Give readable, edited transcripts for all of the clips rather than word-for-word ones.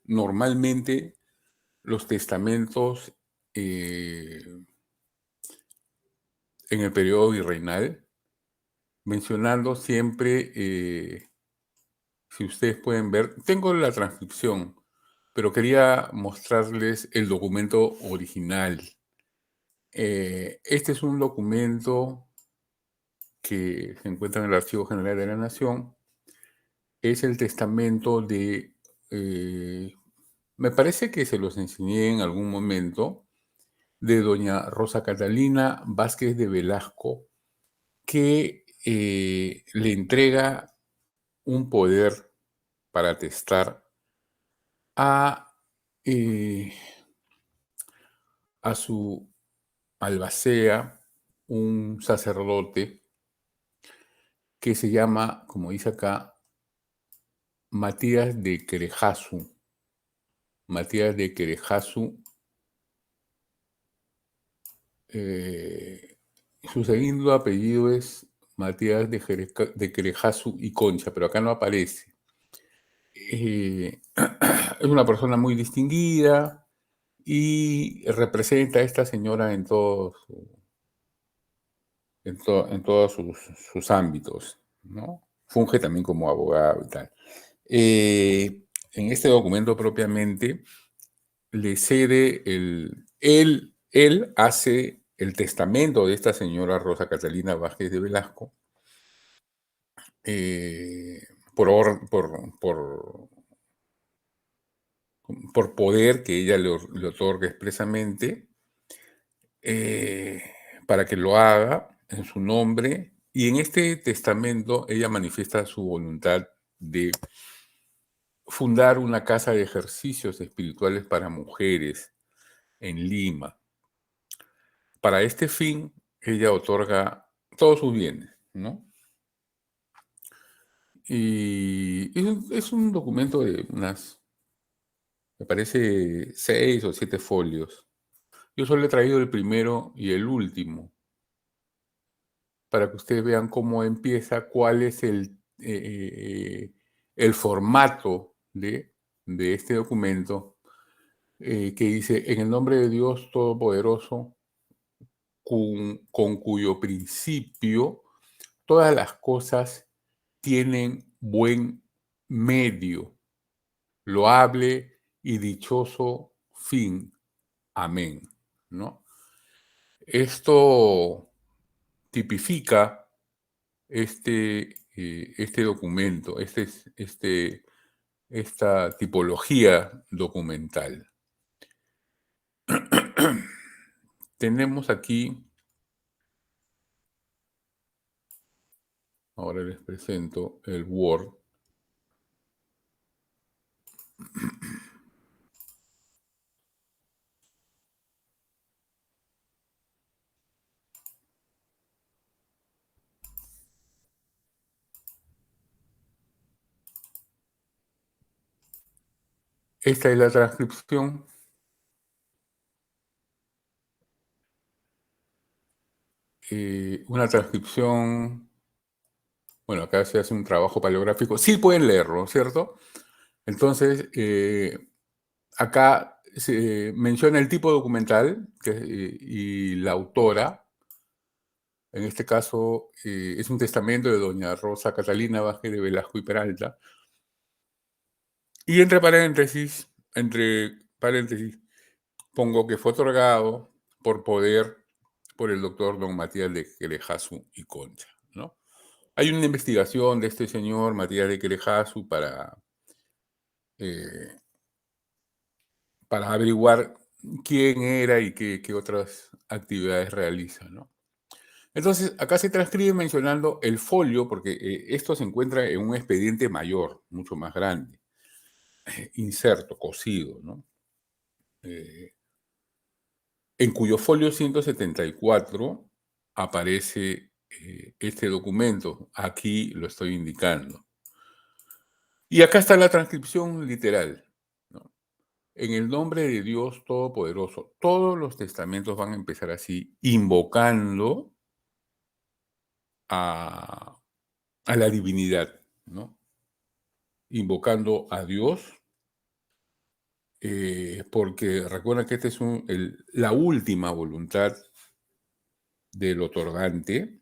normalmente los testamentos en el periodo virreinal, mencionando siempre, si ustedes pueden ver, tengo la transcripción, pero quería mostrarles el documento original. Este es un documento que se encuentra en el Archivo General de la Nación. Es el testamento de, me parece que se los enseñé en algún momento, de doña Rosa Catalina Vázquez de Velasco, que le entrega un poder para testar a, eh, a su albacea, un sacerdote que se llama, como dice acá, Matías de Querejasu. Matías de Querejasu, su segundo apellido es Matías de Querejasu y Concha, pero acá no aparece. Es una persona muy distinguida y representa a esta señora en todos en todos sus ámbitos, ¿no? Funge también como abogado y tal. En este documento propiamente le cede él hace el testamento de esta señora Rosa Catalina Vázquez de Velasco eh, por, or- por poder que ella le otorga expresamente eh, para que lo haga en su nombre. Y en este testamento ella manifiesta su voluntad de fundar una casa de ejercicios espirituales para mujeres en Lima. Para este fin, ella otorga todos sus bienes, ¿no? Y es un documento de unas, me parece, 6 o 7 folios. Yo solo he traído el primero y el último, para que ustedes vean cómo empieza, cuál es el formato de este documento, que dice, en el nombre de Dios Todopoderoso, con cuyo principio todas las cosas tienen buen medio, loable y dichoso fin. Amén, ¿no? Esto tipifica este documento, esta tipología documental. Tenemos aquí, ahora les presento el Word. Esta es la transcripción. Una transcripción, bueno, acá se hace un trabajo paleográfico. Sí pueden leerlo, ¿cierto? Entonces, acá se menciona el tipo documental y la autora. En este caso, es un testamento de doña Rosa Catalina Vázquez de Velasco y Peralta. Y entre paréntesis, pongo que fue otorgado por poder por el doctor don Matías de Querejasu y Concha, ¿no? Hay una investigación de este señor Matías de Querejasu eh, para averiguar quién era y qué otras actividades realiza, ¿no? Entonces, acá se transcribe mencionando el folio, porque esto se encuentra en un expediente mayor, mucho más grande, inserto, cosido, ¿no? En cuyo folio 174 aparece este documento. Aquí lo estoy indicando. Y acá está la transcripción literal, ¿no? En el nombre de Dios Todopoderoso, todos los testamentos van a empezar así, invocando a, a la divinidad, ¿no? Invocando a Dios porque recuerda que esta es la última voluntad del otorgante,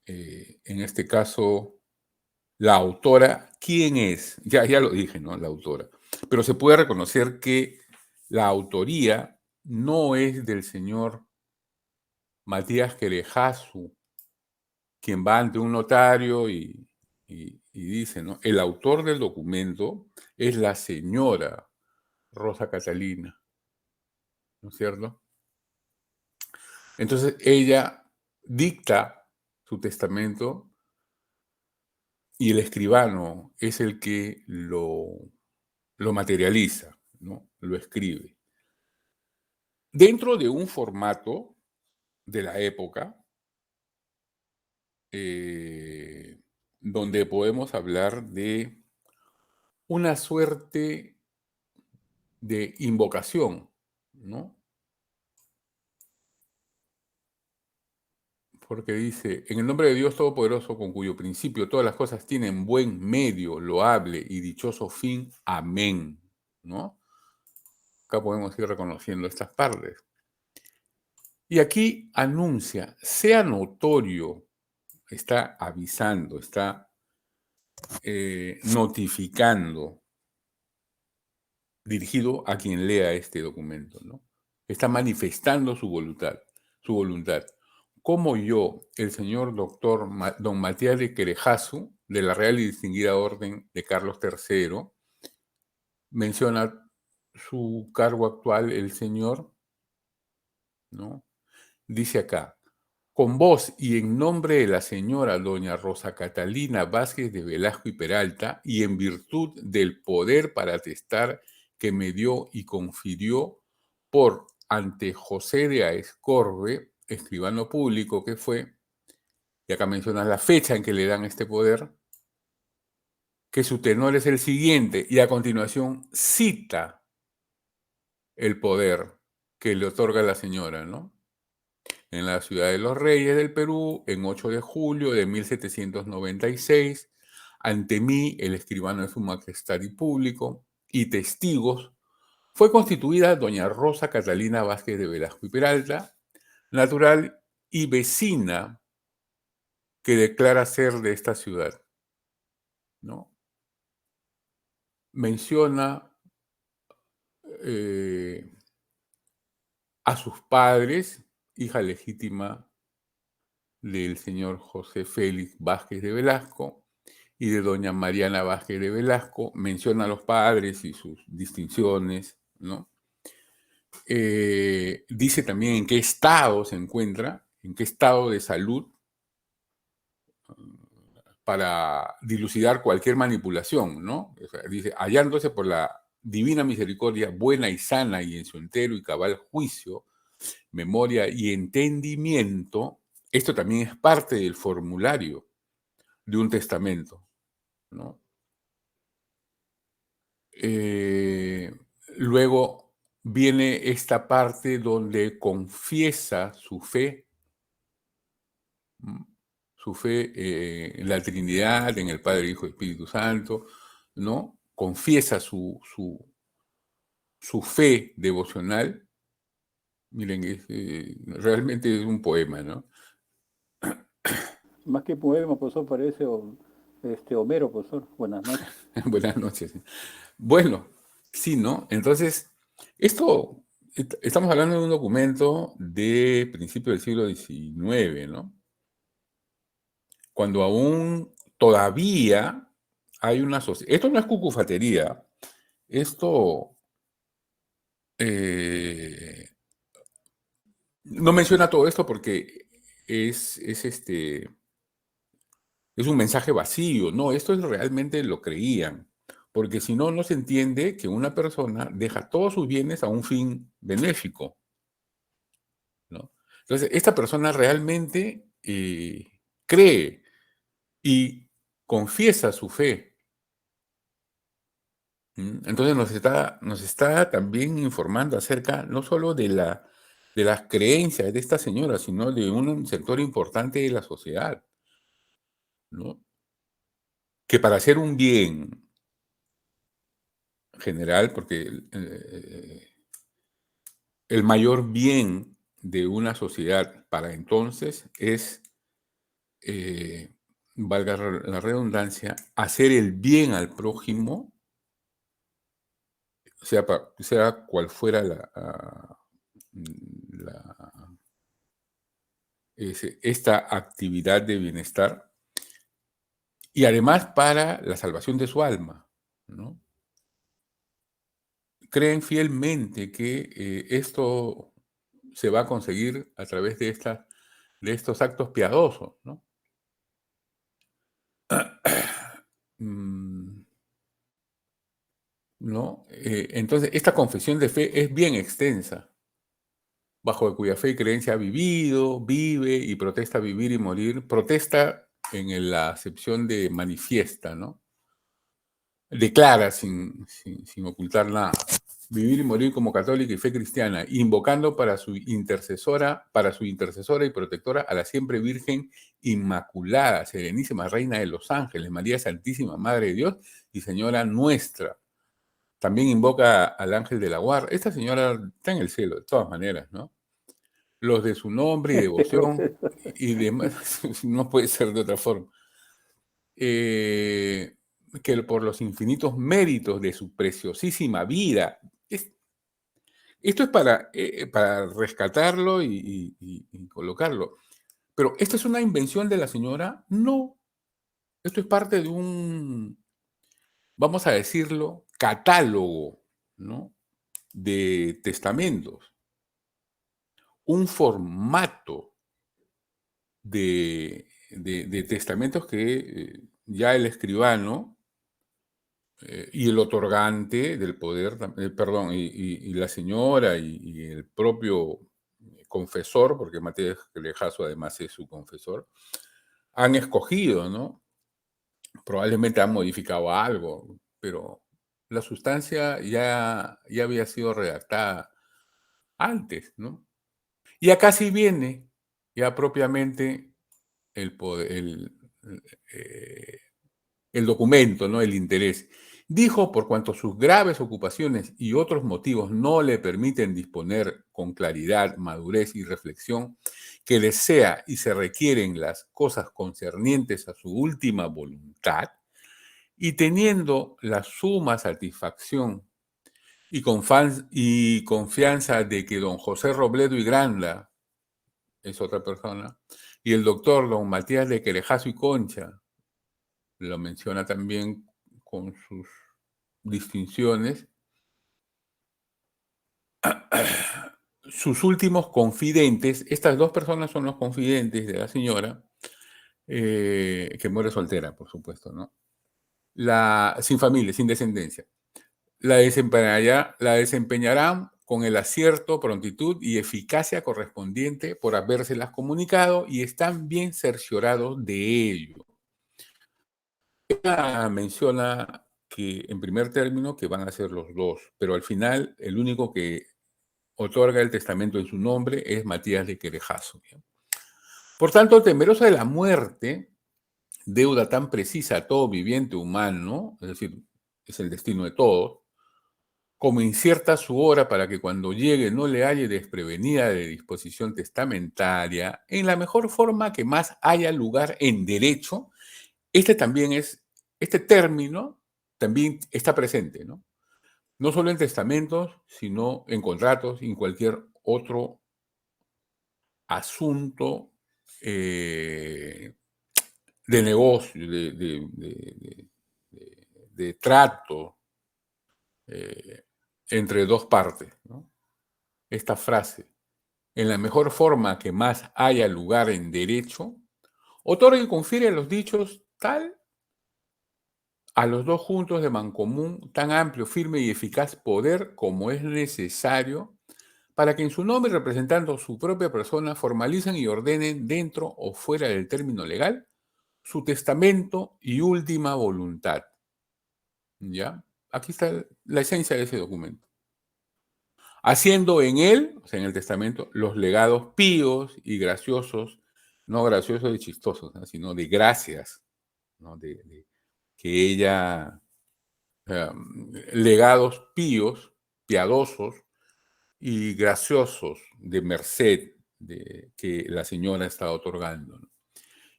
en este caso, la autora, ¿quién es? Ya lo dije, ¿no? La autora. Pero se puede reconocer que la autoría no es del señor Matías Querejasu, quien va ante un notario y dice, ¿no? El autor del documento es la señora Rosa Catalina, ¿no es cierto? Entonces ella dicta su testamento y el escribano es el que lo materializa, ¿no? Lo escribe. Dentro de un formato de la época, eh, donde podemos hablar de una suerte de invocación, ¿no? Porque dice, en el nombre de Dios Todopoderoso, con cuyo principio todas las cosas tienen buen medio, loable y dichoso fin. Amén, ¿no? Acá podemos ir reconociendo estas partes. Y aquí anuncia, sea notorio, está avisando, está notificando, dirigido a quien lea este documento, ¿no? Está manifestando su voluntad, su voluntad. Como yo, el señor doctor don Matías de Querejasu, de la Real y Distinguida Orden de Carlos III, menciona su cargo actual, el señor, ¿no? Dice acá, con vos y en nombre de la señora doña Rosa Catalina Vázquez de Velasco y Peralta, y en virtud del poder para atestar que me dio y confirió por ante José de Aescorbe, escribano público que fue, y acá menciona la fecha en que le dan este poder, que su tenor es el siguiente, y a continuación cita el poder que le otorga la señora, ¿no? En la ciudad de los Reyes del Perú, en 8 de julio de 1796, ante mí, el escribano de su majestad y público, y testigos, fue constituida doña Rosa Catalina Vázquez de Velasco y Peralta, natural y vecina que declara ser de esta ciudad, ¿no? Menciona eh, a sus padres, hija legítima del señor José Félix Vázquez de Velasco y de doña Mariana Vázquez de Velasco, menciona a los padres y sus distinciones, ¿no? Dice también en qué estado se encuentra, en qué estado de salud, para dilucidar cualquier manipulación, ¿no? O sea, dice, hallándose por la divina misericordia, buena y sana y en su entero y cabal juicio, memoria y entendimiento, esto también es parte del formulario de un testamento, ¿no? Eh, Luego viene esta parte donde confiesa su fe en la Trinidad, en el Padre, Hijo y Espíritu Santo, ¿no? Confiesa su fe devocional. Miren, realmente es un poema, ¿no? Más que poema, profesor, parece Homero, profesor. Buenas noches. Buenas noches. Bueno, sí, ¿no? Entonces, esto, estamos hablando de un documento de principio del siglo XIX, ¿no? Cuando aún todavía hay una sociedad. Esto no es cucufatería, esto eh, no menciona todo esto porque es un mensaje vacío, no, esto es realmente lo creían, porque si no, no se entiende que una persona deja todos sus bienes a un fin benéfico, ¿no? Entonces, esta persona realmente cree y confiesa su fe. Entonces nos está también informando acerca no solo de las creencias de esta señora, sino de un sector importante de la sociedad, ¿no? Que para hacer un bien general, porque el mayor bien de una sociedad para entonces es, eh, valga la redundancia, hacer el bien al prójimo, sea cual fuera la, esta actividad de bienestar, y además para la salvación de su alma, ¿no? Creen fielmente que esto se va a conseguir a través de estos actos piadosos, ¿no? Mm, ¿no? Entonces, esta confesión de fe es bien extensa, bajo cuya fe y creencia ha vivido, vive y protesta vivir y morir. Protesta en la acepción de manifiesta, ¿no? Declara sin ocultar nada. Vivir y morir como católica y fe cristiana, invocando para su intercesora y protectora a la siempre Virgen Inmaculada, Serenísima Reina de los Ángeles, María Santísima Madre de Dios y Señora Nuestra. También invoca al ángel de la guarda. Esta señora está en el cielo, de todas maneras, ¿no? Los de su nombre y devoción y demás, no puede ser de otra forma. Que por los infinitos méritos de su preciosísima vida. Esto es para rescatarlo y colocarlo. Pero, ¿esta es una invención de la señora? No. Esto es parte de un, vamos a decirlo, catálogo, ¿no? De testamentos. Un formato de testamentos que ya el escribano y el otorgante del poder, perdón, y la señora y el propio confesor, porque Matías Lejazo además es su confesor, han escogido, ¿no? Probablemente han modificado algo, pero la sustancia ya había sido redactada antes, ¿no? Y acá sí viene ya propiamente el poder, eh, el documento, ¿no? El interés. Dijo, por cuanto sus graves ocupaciones y otros motivos no le permiten disponer con claridad, madurez y reflexión, que desea y se requieren las cosas concernientes a su última voluntad, y teniendo la suma satisfacción y confianza de que don José Robledo y Granda es otra persona, y el doctor don Matías de Querejazo y Concha, lo menciona también con sus distinciones, sus últimos confidentes, estas dos personas son los confidentes de la señora, que muere soltera, por supuesto, ¿no? Sin familia, sin descendencia. La desempeñarán con el acierto, prontitud y eficacia correspondiente por habérselas comunicado y están bien cerciorados de ello. Ella menciona que en primer término que van a ser los dos, pero al final el único que otorga el testamento en su nombre es Matías de Querejazo. Por tanto, temerosa de la muerte, deuda tan precisa a todo viviente humano, es decir, es el destino de todos, como incierta su hora para que cuando llegue no le halle desprevenida de disposición testamentaria, en la mejor forma que más haya lugar en derecho, este término también está presente, ¿no? No solo en testamentos, sino en contratos y en cualquier otro asunto de negocio, de trato entre dos partes, ¿no? Esta frase, en la mejor forma que más haya lugar en derecho, otorga y confiere a los dichos tal a los dos juntos de mancomún tan amplio, firme y eficaz poder como es necesario para que en su nombre, representando su propia persona, formalicen y ordenen dentro o fuera del término legal su testamento y última voluntad. ¿Ya? Aquí está la esencia de ese documento. Haciendo en él, o sea, en el testamento, los legados píos y graciosos, no graciosos y chistosos, ¿no? Sino de gracias, ¿no? Que ella legados píos, piadosos y graciosos de merced que la señora está otorgando, ¿no?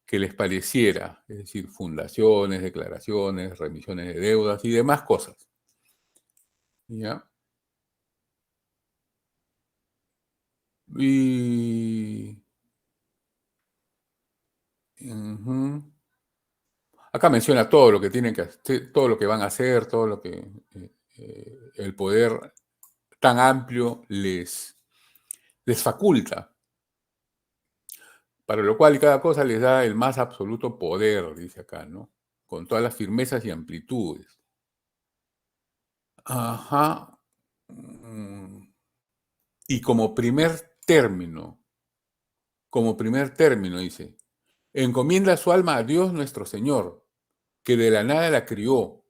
Que les pareciera, es decir, fundaciones, declaraciones, remisiones de deudas y demás cosas. ¿Ya? Y ujú. Acá menciona todo lo que tienen que hacer, todo lo que van a hacer, todo lo que el poder tan amplio les faculta, para lo cual cada cosa les da el más absoluto poder, dice acá, ¿no? Con todas las firmezas y amplitudes. Ajá. Y como primer término, dice, encomienda su alma a Dios nuestro Señor, que de la nada la crió,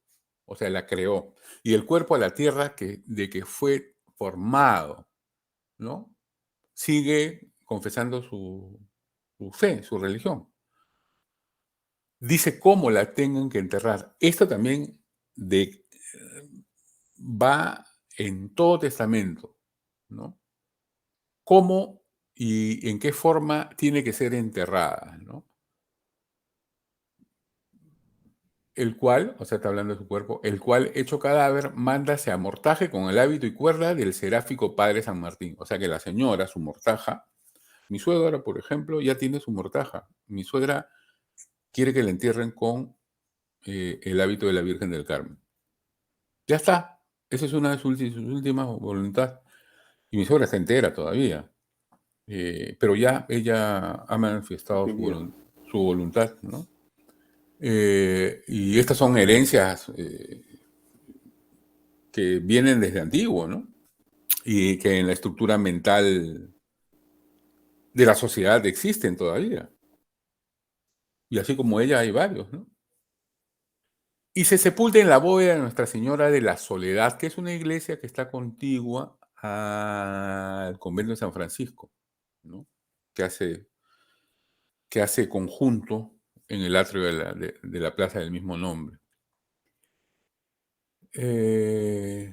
o sea, la creó, y el cuerpo a la tierra de que fue formado, ¿no? Sigue confesando su fe, su religión. Dice cómo la tengan que enterrar. Esto también va en todo testamento, ¿no? Cómo y en qué forma tiene que ser enterrada, ¿no? El cual, o sea, está hablando de su cuerpo, el cual, hecho cadáver, manda se amortaje con el hábito y cuerda del seráfico padre San Martín. O sea que la señora, su mortaja, mi suegra, por ejemplo, ya tiene su mortaja. Mi suegra quiere que la entierren con el hábito de la Virgen del Carmen. Ya está. Esa es una de sus últimas voluntades. Y mi suegra está entera todavía. Pero ya ella ha manifestado Entendido. su voluntad, ¿no? Y estas son herencias que vienen desde antiguo, ¿no? Y que en la estructura mental de la sociedad existen todavía. Y así como ella hay varios, ¿no? Y se sepulta en la bóveda de Nuestra Señora de la Soledad, que es una iglesia que está contigua al convento de San Francisco, ¿no? Que hace conjunto en el atrio de la plaza del mismo nombre.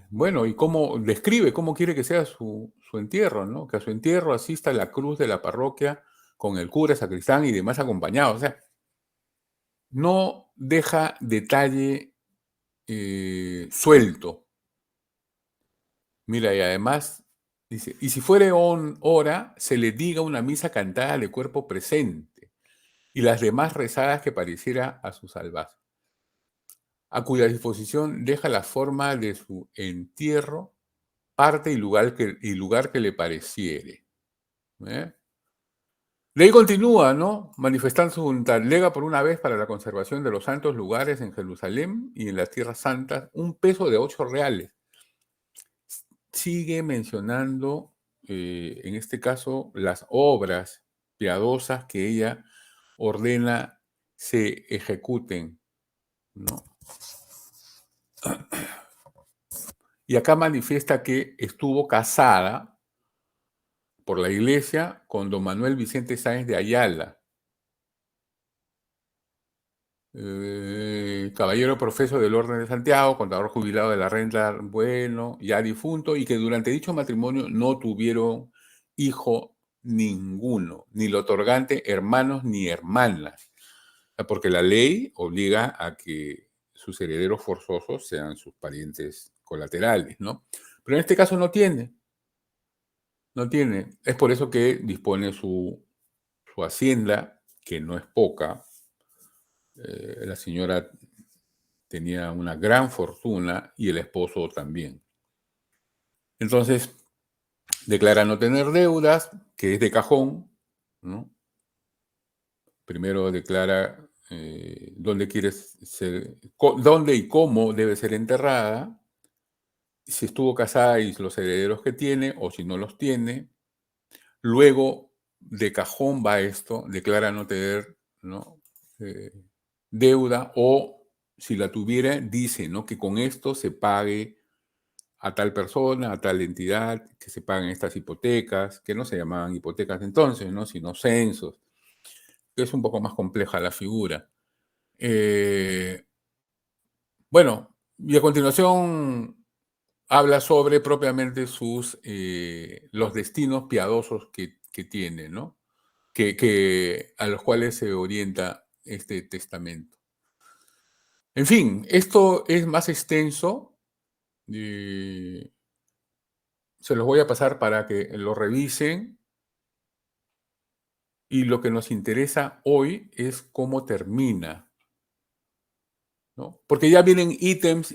Bueno, y cómo describe cómo quiere que sea su entierro, ¿no? Que a su entierro asista la cruz de la parroquia con el cura, sacristán y demás acompañados. O sea, no deja detalle suelto. Mira, y además dice, y si fuere hora, se le diga una misa cantada de cuerpo presente y las demás rezadas que pareciera a su salvaje, a cuya disposición deja la forma de su entierro, parte y lugar que le pareciere. ¿Eh? De ahí continúa, ¿no? Manifestando su voluntad. Lega por una vez para la conservación de los santos lugares en Jerusalén y en las tierras santas un peso de 8 reales. Sigue mencionando, en este caso, las obras piadosas que ella ordena se ejecuten, ¿no? Y acá manifiesta que estuvo casada por la iglesia con don Manuel Vicente Sáenz de Ayala, caballero profeso del Orden de Santiago, contador jubilado de la renta, bueno, ya difunto, y que durante dicho matrimonio no tuvieron hijo ninguno, ni el otorgante hermanos ni hermanas, porque la ley obliga a que sus herederos forzosos sean sus parientes colaterales, ¿no? Pero en este caso no tiene. Es por eso que dispone su hacienda, que no es poca. La señora tenía una gran fortuna y el esposo también. Entonces, declara no tener deudas, que es de cajón, ¿no? Primero declara dónde y cómo debe ser enterrada, si estuvo casada y los herederos que tiene, o si no los tiene. Luego, de cajón va esto, declara no tener, ¿no? Deuda, o si la tuviera, dice, ¿no? Que con esto se pague a tal persona, a tal entidad, que se paguen estas hipotecas, que no se llamaban hipotecas entonces, ¿no? Sino censos. Es un poco más compleja la figura. Bueno, Y a continuación habla sobre propiamente los destinos piadosos que tiene, ¿no? A los cuales se orienta este testamento. En fin, esto es más extenso. eh, Se los voy a pasar para que lo revisen. Y lo que nos interesa hoy es cómo termina, ¿no? Porque ya vienen ítems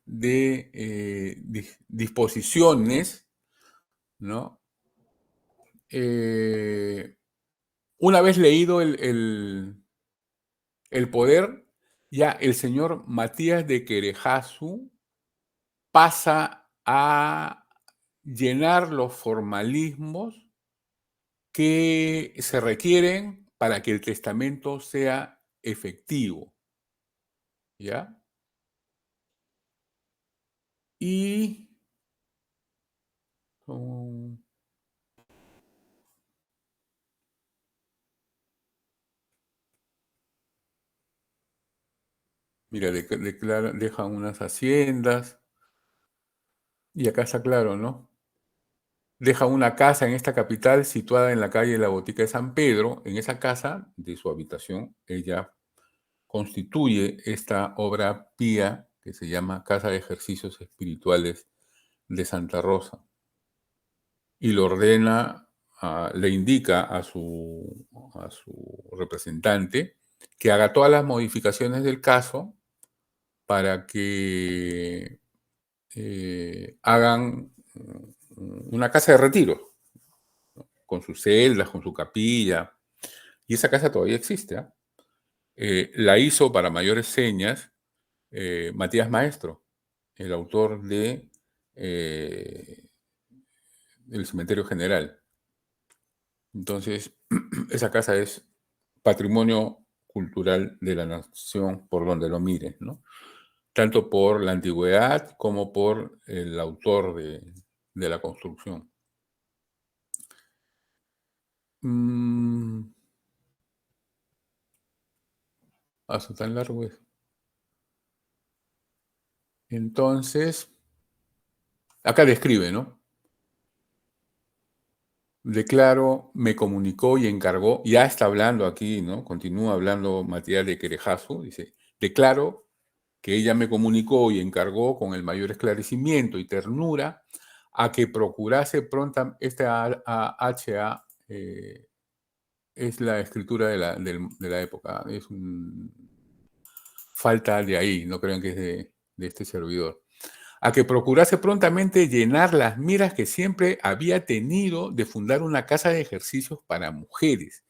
de disposiciones, ¿no? Eh, una vez leído el poder, ya el señor Matías de Querejazu pasa a llenar los formalismos que se requieren para que el testamento sea efectivo, ¿ya? Y um, mira, dejan unas haciendas, y acá está claro, ¿no? Deja una casa en esta capital situada en la calle La Botica de San Pedro. En esa casa, de su habitación, ella constituye esta obra pía que se llama Casa de Ejercicios Espirituales de Santa Rosa. Y lo ordena, le indica a su representante que haga todas las modificaciones del caso para que hagan una casa de retiro, con sus celdas, con su capilla, y esa casa todavía existe. La hizo para mayores señas Matías Maestro, el autor de El Cementerio General. Entonces, esa casa es patrimonio cultural de la nación por donde lo mires, ¿no? Tanto por la antigüedad como por el autor de la construcción. Hasta tan largo es. Entonces, acá describe, ¿no? Declaro, me comunicó y encargó, ya está hablando aquí, ¿no? Continúa hablando Matías de Querejazo, dice, declaro que ella me comunicó y encargó con el mayor esclarecimiento y ternura a que procurase pronta, esta HA es la escritura de la época, falta de ahí, no crean que es de este servidor, a que procurase prontamente llenar las miras que siempre había tenido de fundar una casa de ejercicios para mujeres,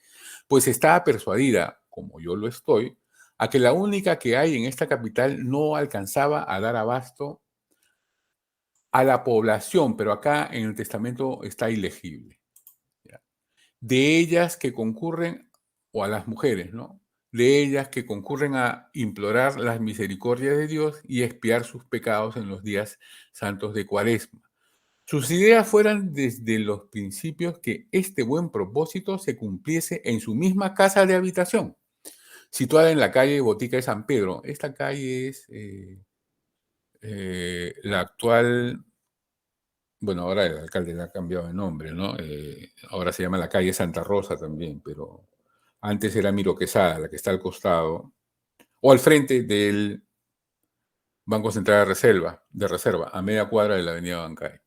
pues estaba persuadida, como yo lo estoy, a que la única que hay en esta capital no alcanzaba a dar abasto a la población, pero acá en el testamento está ilegible, ¿ya? De ellas que concurren, o a las mujeres, ¿no? De ellas que concurren a implorar las misericordias de Dios y expiar sus pecados en los días santos de Cuaresma. Sus ideas fueran desde los principios que este buen propósito se cumpliese en su misma casa de habitación, situada en la calle Botica de San Pedro. Esta calle es la actual, bueno, ahora el alcalde le ha cambiado de nombre, ¿no? Ahora se llama la calle Santa Rosa también, pero antes era Miro Quesada, la que está al costado, o al frente del Banco Central de Reserva, a media cuadra de la avenida Bancay.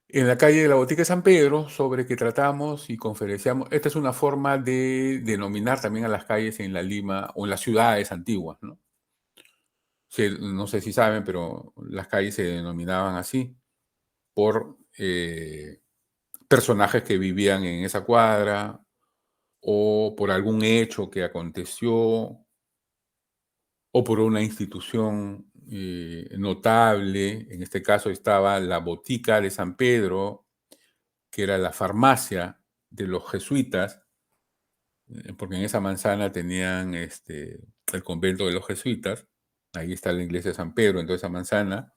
En la calle de la Botica de San Pedro, sobre que tratamos y conferenciamos, esta es una forma de denominar también a las calles en la Lima o en las ciudades antiguas, ¿no? No sé si saben, pero las calles se denominaban así por personajes que vivían en esa cuadra o por algún hecho que aconteció o por una institución notable. En este caso estaba la Botica de San Pedro, que era la farmacia de los jesuitas, porque en esa manzana tenían el convento de los jesuitas, ahí está la iglesia de San Pedro, en toda esa manzana,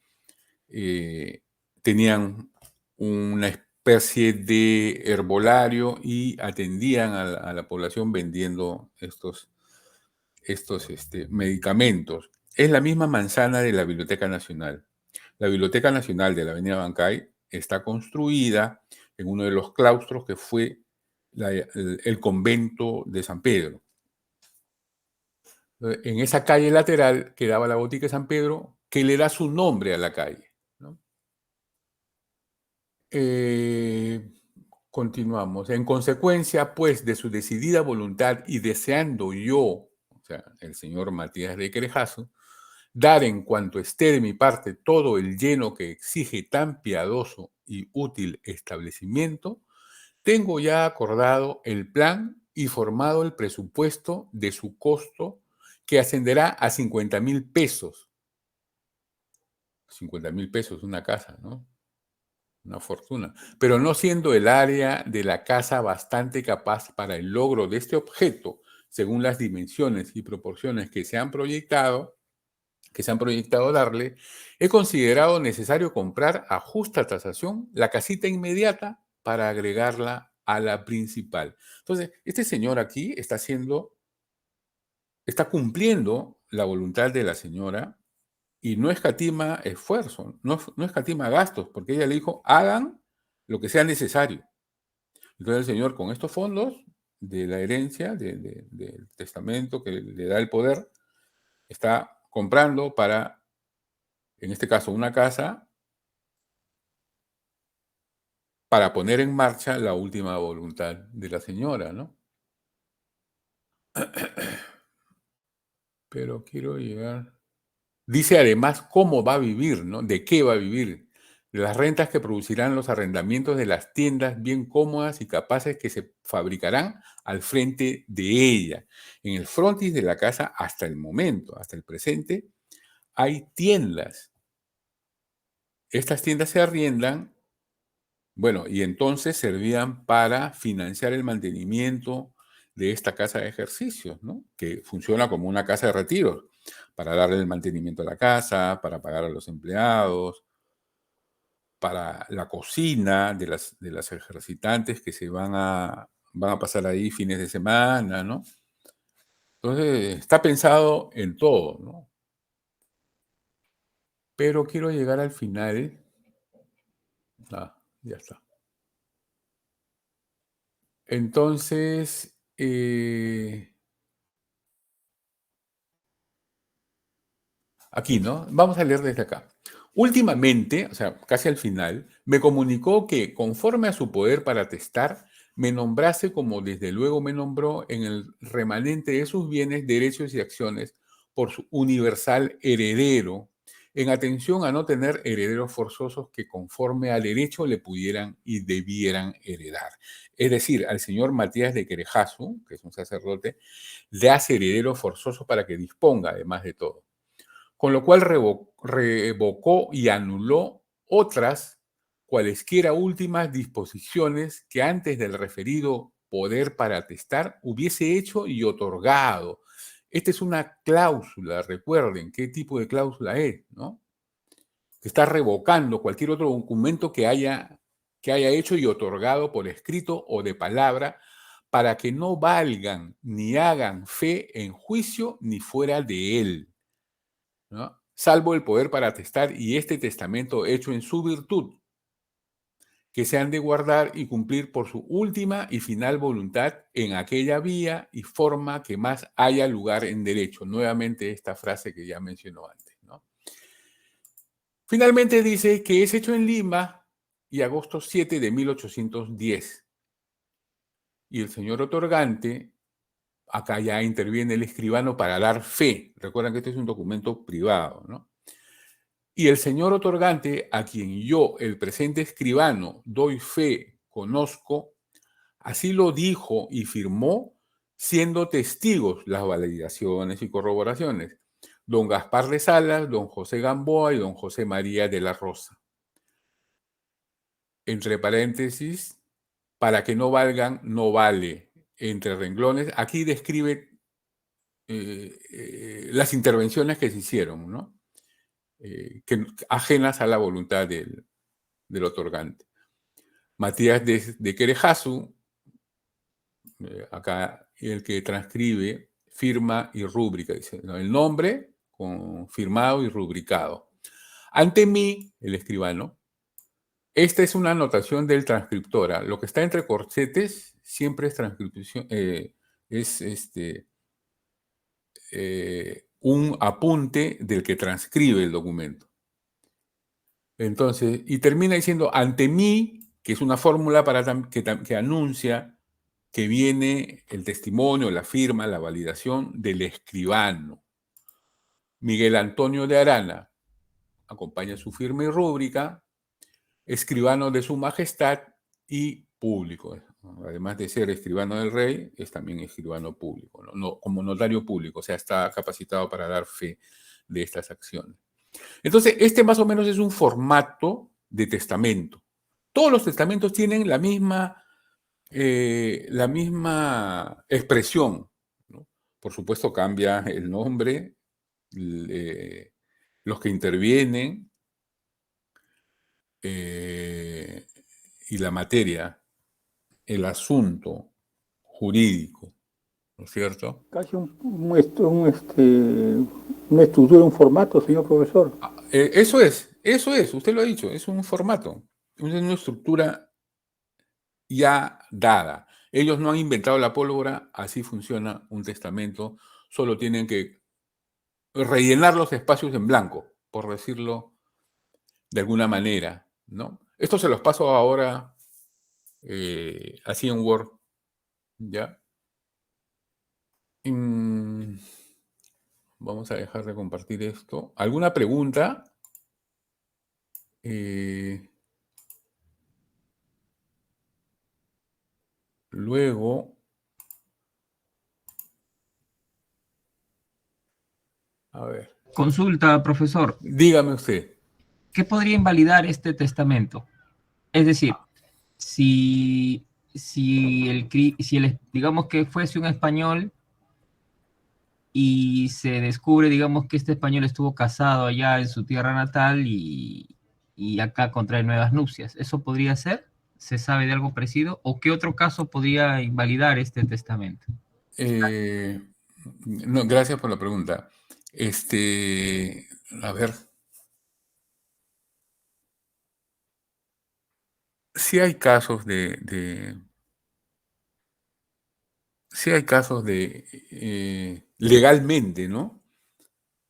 tenían una especie de herbolario y atendían a la población vendiendo estos medicamentos. es la misma manzana de la Biblioteca Nacional. La Biblioteca Nacional de la Avenida Bancay está construida en uno de los claustros que fue el convento de San Pedro. En esa calle lateral quedaba la botica de San Pedro, que le da su nombre a la calle, ¿no? Continuamos. En consecuencia, pues, de su decidida voluntad y deseando yo, o sea, el señor Matías de Querejazo, dar en cuanto esté de mi parte todo el lleno que exige tan piadoso y útil establecimiento, tengo ya acordado el plan y formado el presupuesto de su costo, que ascenderá a 50,000 pesos. 50,000 pesos una casa, ¿no? Una fortuna. Pero no siendo el área de la casa bastante capaz para el logro de este objeto, según las dimensiones y proporciones que se han proyectado darle, he considerado necesario comprar a justa tasación la casita inmediata para agregarla a la principal. Entonces, este señor aquí está cumpliendo la voluntad de la señora y no escatima esfuerzo, no escatima gastos, porque ella le dijo, hagan lo que sea necesario. Entonces el señor con estos fondos de la herencia, del testamento que le da el poder, está comprando para, en este caso, una casa para poner en marcha la última voluntad de la señora, ¿no? Pero quiero llegar. Dice además cómo va a vivir, ¿no? De qué va a vivir. De las rentas que producirán los arrendamientos de las tiendas bien cómodas y capaces que se fabricarán al frente de ella. En el frontis de la casa hasta el momento, hasta el presente, hay tiendas. Estas tiendas se arriendan, bueno, y entonces servían para financiar el mantenimiento de esta casa de ejercicios, ¿no? Que funciona como una casa de retiros, para darle el mantenimiento a la casa, para pagar a los empleados, para la cocina de las ejercitantes que van a pasar ahí fines de semana, ¿no? Entonces, está pensado en todo, ¿no? Pero quiero llegar al final. Ah, ya está. Entonces, aquí, ¿no? Vamos a leer desde acá. Últimamente, o sea, casi al final, me comunicó que, conforme a su poder para atestar, me nombrase como desde luego me nombró en el remanente de sus bienes, derechos y acciones por su universal heredero, en atención a no tener herederos forzosos que conforme al derecho le pudieran y debieran heredar. Es decir, al señor Matías de Querejazo, que es un sacerdote, le hace heredero forzoso para que disponga, además de todo, con lo cual revocó y anuló otras cualesquiera últimas disposiciones que antes del referido poder para atestar hubiese hecho y otorgado. Esta es una cláusula, recuerden qué tipo de cláusula es, ¿no? Que está revocando cualquier otro documento que haya hecho y otorgado por escrito o de palabra para que no valgan ni hagan fe en juicio ni fuera de él, ¿no? Salvo el poder para atestar y este testamento hecho en su virtud, que se han de guardar y cumplir por su última y final voluntad en aquella vía y forma que más haya lugar en derecho. Nuevamente esta frase que ya mencionó antes, ¿no? Finalmente dice que es hecho en Lima y agosto 7 de 1810. Y el señor otorgante, acá ya interviene el escribano para dar fe. Recuerden que este es un documento privado, ¿no? Y el señor otorgante, a quien yo, el presente escribano, doy fe, conozco, así lo dijo y firmó, siendo testigos las validaciones y corroboraciones, don Gaspar de Salas, don José Gamboa y don José María de la Rosa. Entre paréntesis, para que no valgan, no vale. Entre renglones, aquí describe las intervenciones que se hicieron, ¿no? Ajenas a la voluntad del otorgante. Matías de Querejazo, acá el que transcribe, firma y rúbrica, dice, ¿no? El nombre firmado y rubricado. Ante mí, el escribano, esta es una anotación del transcriptora. Lo que está entre corchetes siempre es transcripción, es un apunte del que transcribe el documento. Entonces, y termina diciendo ante mí, que es una fórmula que anuncia que viene el testimonio, la firma, la validación del escribano. Miguel Antonio de Arana acompaña su firma y rúbrica, escribano de su majestad y público. Además de ser escribano del rey, es también escribano público, ¿no? Como notario público, o sea, está capacitado para dar fe de estas acciones. Entonces, este más o menos es un formato de testamento. Todos los testamentos tienen la misma expresión, ¿no? Por supuesto, cambia el nombre, los que intervienen y la materia, el asunto jurídico, ¿no es cierto? Casi una estructura, un formato, señor profesor. Eso es, usted lo ha dicho, es un formato, es una estructura ya dada. Ellos no han inventado la pólvora, así funciona un testamento, solo tienen que rellenar los espacios en blanco, por decirlo de alguna manera, ¿no? Esto se los paso ahora así en Word, ¿ya? Vamos a dejar de compartir esto. ¿Alguna pregunta? Luego, a ver, Consulta, profesor. dígame usted. ¿Qué podría invalidar este testamento? Es decir, si digamos que fuese un español y se descubre, digamos, que este español estuvo casado allá en su tierra natal y acá contrae nuevas nupcias, ¿eso podría ser? ¿Se sabe de algo parecido? ¿O qué otro caso podría invalidar este testamento? No, gracias por la pregunta. A ver. Sí hay casos sí hay casos legalmente, ¿no?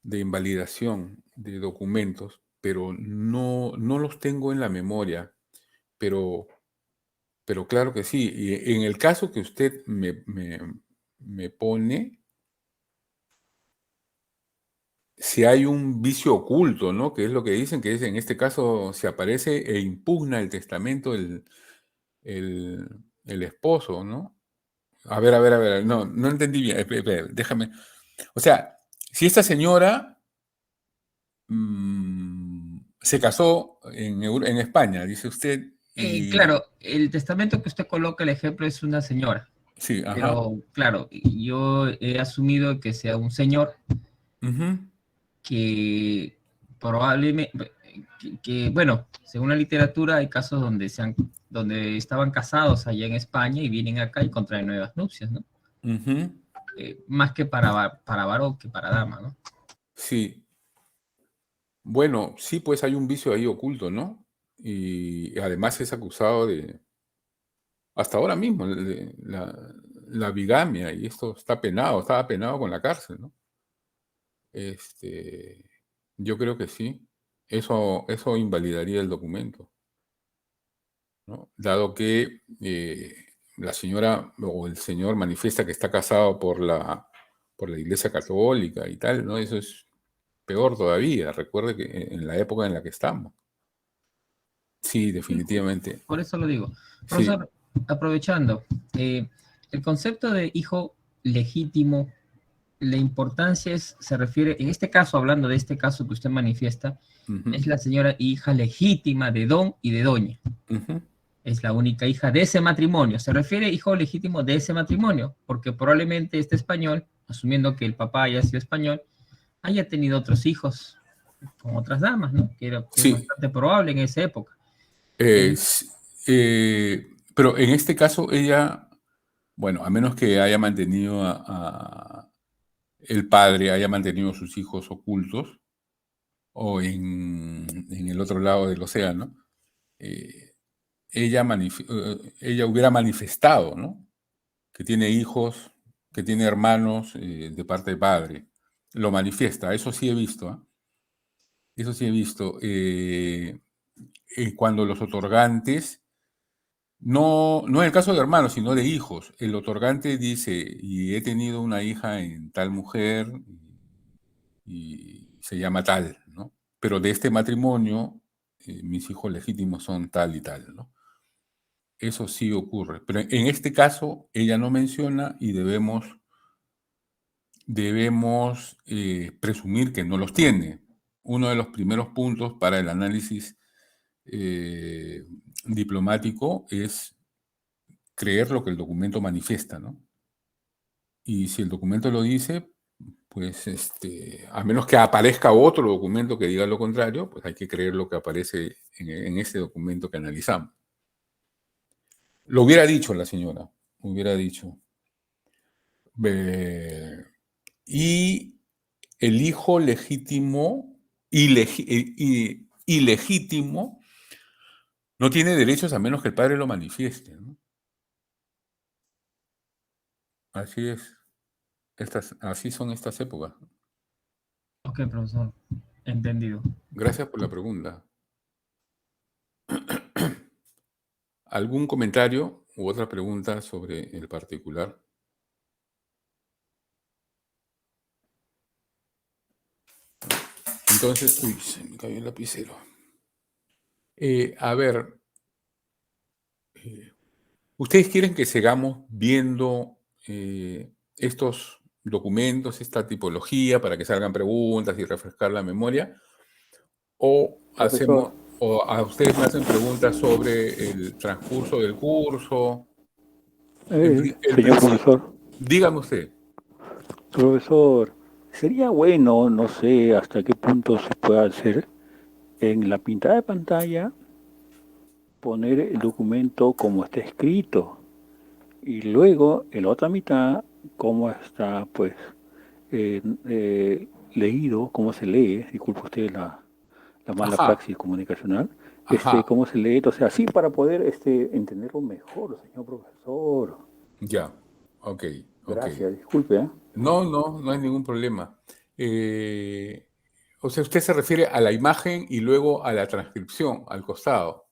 De invalidación de documentos, pero no los tengo en la memoria. Pero claro que sí. Y en el caso que usted me pone, si hay un vicio oculto, ¿no? Que es lo que dicen, que es en este caso se aparece e impugna el testamento el, el esposo, ¿no? A ver, no entendí bien, espera, déjame. O sea, si esta señora se casó en España, dice usted, y Claro, el testamento que usted coloca, el ejemplo, es una señora. sí, ajá. Pero claro, yo he asumido que sea un señor Ujú, que probablemente, bueno, según la literatura hay casos donde estaban casados allá en España y vienen acá y contraen nuevas nupcias, ¿no? ujú, Más que para varón que para dama, ¿no? sí. Bueno, sí, pues hay un vicio ahí oculto, ¿no? Y además es acusado hasta ahora mismo, la bigamia, y esto estaba penado con la cárcel, ¿no? Yo creo que sí. Eso invalidaría el documento, ¿no? Dado que la señora o el señor manifiesta que está casado por la Iglesia Católica y tal, ¿no? Eso es peor todavía. Recuerde que en la época en la que estamos. Sí, definitivamente. Por eso lo digo. Sí. Profesor, aprovechando, el concepto de hijo legítimo, la importancia se refiere, en este caso, hablando de este caso que usted manifiesta, Ujú, es la señora hija legítima de don y de doña. ujú. Es la única hija de ese matrimonio. Se refiere hijo legítimo de ese matrimonio, porque probablemente este español, asumiendo que el papá haya sido español, haya tenido otros hijos con otras damas, ¿no? Que es Sí. bastante probable en esa época. En- S pero en este caso ella, bueno, a menos que haya mantenido el padre haya mantenido a sus hijos ocultos o en el otro lado del océano, ella hubiera manifestado, ¿no?, que tiene hijos, que tiene hermanos de parte de padre. Lo manifiesta, eso sí he visto, ¿eh? Eso sí he visto. Cuando los otorgantes, no en el caso de hermanos, sino de hijos, el otorgante dice, y he tenido una hija en tal mujer, y se llama tal, ¿no? Pero de este matrimonio, mis hijos legítimos son tal y tal, ¿no? Eso sí ocurre. Pero en este caso, ella no menciona y debemos presumir que no los tiene. Uno de los primeros puntos para el análisis diplomático es creer lo que el documento manifiesta, ¿no? Y si el documento lo dice, pues a menos que aparezca otro documento que diga lo contrario, pues hay que creer lo que aparece en ese documento que analizamos. Lo hubiera dicho la señora, hubiera dicho. Y el hijo legítimo, ilegítimo, no tiene derechos a menos que el padre lo manifieste, ¿no? Así es. Así son estas épocas. Ok, profesor. Entendido. Gracias por la pregunta. ¿Algún comentario u otra pregunta sobre el particular? Entonces, uy, se me cayó el lapicero. A ver, ¿ustedes quieren que sigamos viendo estos documentos, esta tipología, para que salgan preguntas y refrescar la memoria? ¿O Profesor, a ustedes me hacen preguntas sobre el transcurso del curso? El señor principio. profesor, Dígame usted. profesor, sería bueno, no sé hasta qué punto se puede hacer, en la pintada de pantalla poner el documento como está escrito y luego en la otra mitad cómo está pues leído, cómo se lee, disculpe usted la mala Ajá, praxis comunicacional, ajá, cómo se lee, o sea, así para poder entenderlo mejor, señor profesor. ya. Ok, ok. Gracias, disculpe, ¿eh? No hay ningún problema. Eh, o sea, usted se refiere a la imagen y luego a la transcripción, al costado.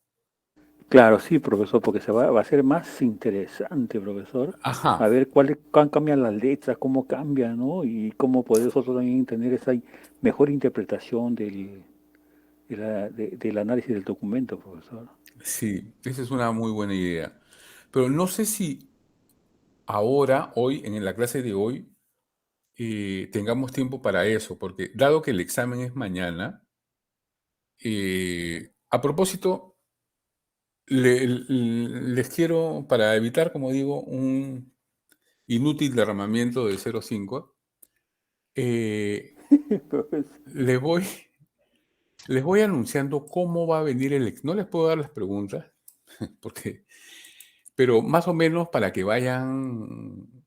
Claro, sí, profesor, porque va a ser más interesante, profesor, a Ajá, ver cuál cambian las letras, cómo cambian, ¿no? Y cómo poder nosotros también tener esa mejor interpretación del análisis del documento, profesor. sí, esa es una muy buena idea. Pero no sé si ahora, hoy, en la clase de hoy, tengamos tiempo para eso, porque dado que el examen es mañana, a propósito, les quiero, para evitar, como digo, un inútil derramamiento de 0,5, eh, Profesor. les voy, les voy anunciando cómo va a venir el examen. No les puedo dar las preguntas, porque, pero más o menos para que vayan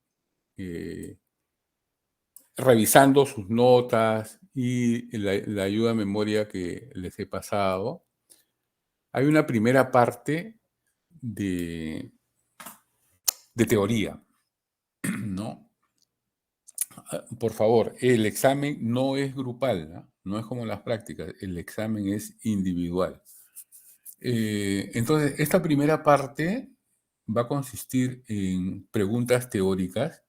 eh, revisando sus notas y la ayuda a memoria que les he pasado. Hay una primera parte de teoría, ¿no? Por favor, el examen no es grupal, ¿no? No es como las prácticas, el examen es individual. Entonces, esta primera parte va a consistir en preguntas teóricas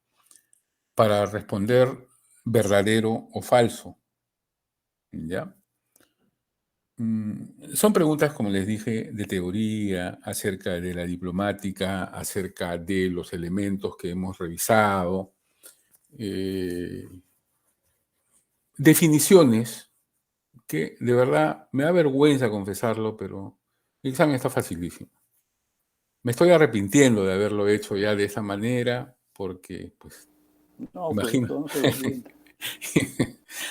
para responder verdadero o falso, ¿ya? Son preguntas, como les dije, de teoría, acerca de la diplomática, acerca de los elementos que hemos revisado, eh, definiciones que de verdad me da vergüenza confesarlo, pero el examen está facilísimo. Me estoy arrepintiendo de haberlo hecho ya de esa manera, porque, pues, No, imagino, profesor, no se lo siento.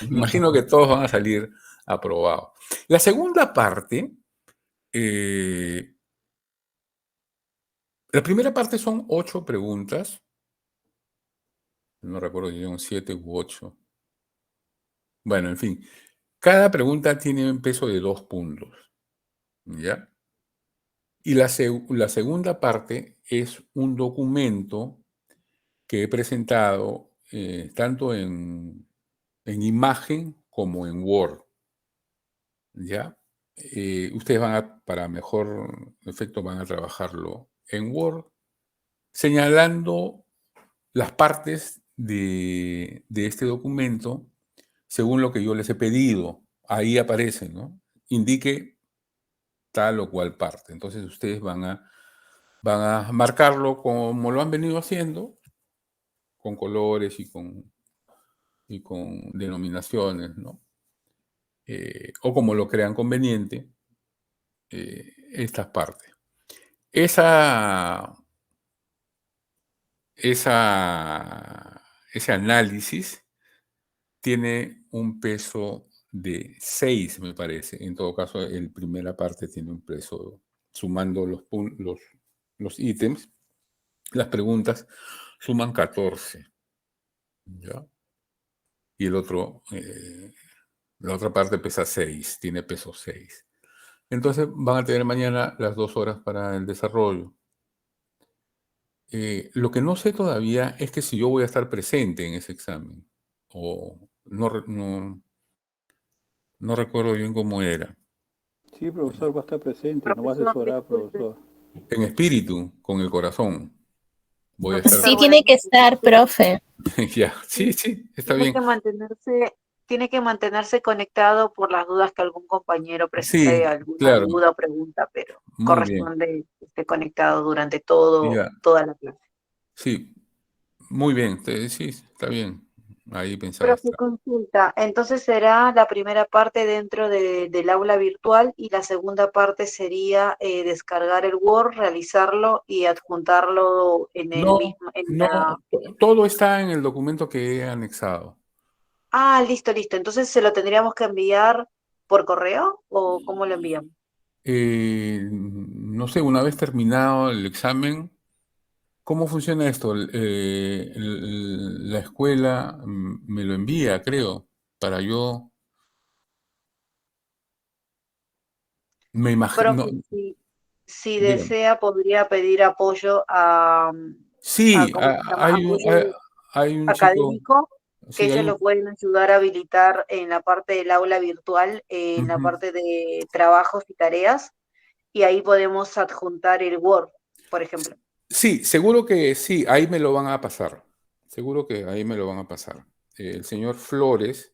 No, imagino que todos van a salir aprobados. La segunda parte, eh, la primera parte son 8 preguntas, no recuerdo si son 7 u 8. Bueno, en fin, cada pregunta tiene un peso de 2 puntos, ¿ya? Y la segunda parte es un documento que he presentado tanto en imagen como en Word, ¿ya? Ustedes para mejor efecto, van a trabajarlo en Word, señalando las partes de este documento según lo que yo les he pedido. Ahí aparece, ¿no? Indique tal o cual parte. Entonces ustedes van a marcarlo como lo han venido haciendo, con colores y con denominaciones, ¿no? O como lo crean conveniente, estas partes. Ese análisis tiene un peso de 6, me parece. En todo caso, la primera parte tiene un peso, sumando los ítems, las preguntas suman 14, ¿ya? Y el otro, la otra parte pesa 6, tiene peso 6. Entonces van a tener mañana las 2 horas para el desarrollo. Lo que no sé todavía es que si yo voy a estar presente en ese examen, o no recuerdo bien cómo era. Sí, profesor, va a estar presente, no va a Profesor, asesorar, disculpe. profesor. En espíritu, con el corazón. Voy a estar. Profesor, Sí, buenas tiene que noches. estar, profe. Ya, sí, está Tiene bien. que mantenerse conectado por las dudas que algún compañero presente Sí, alguna claro, duda o pregunta, pero muy bien. corresponde que esté conectado durante Ya, toda la clase. sí, muy bien. Sí, está bien. Ahí pensaba Profe, estar. consulta, entonces será la primera parte dentro del aula virtual y la segunda parte sería descargar el Word, realizarlo y adjuntarlo en el No, mismo, en no, la... todo está en el documento que he anexado. Ah, listo, listo. Entonces, ¿se lo tendríamos que enviar por correo o cómo lo enviamos? No sé, una vez terminado el examen, ¿cómo funciona esto? La escuela me lo envía, creo, para yo, me imagino, Profe, si dígame. desea, podría pedir apoyo a Sí, ¿cómo se llama? hay un, Apoyo hay un chico, académico, que sí, ellos lo pueden ayudar a habilitar en la parte del aula virtual, en la ujú. parte de trabajos y tareas, y ahí podemos adjuntar el Word, por ejemplo. Sí, seguro que sí, ahí me lo van a pasar. Seguro que ahí me lo van a pasar. El señor Flores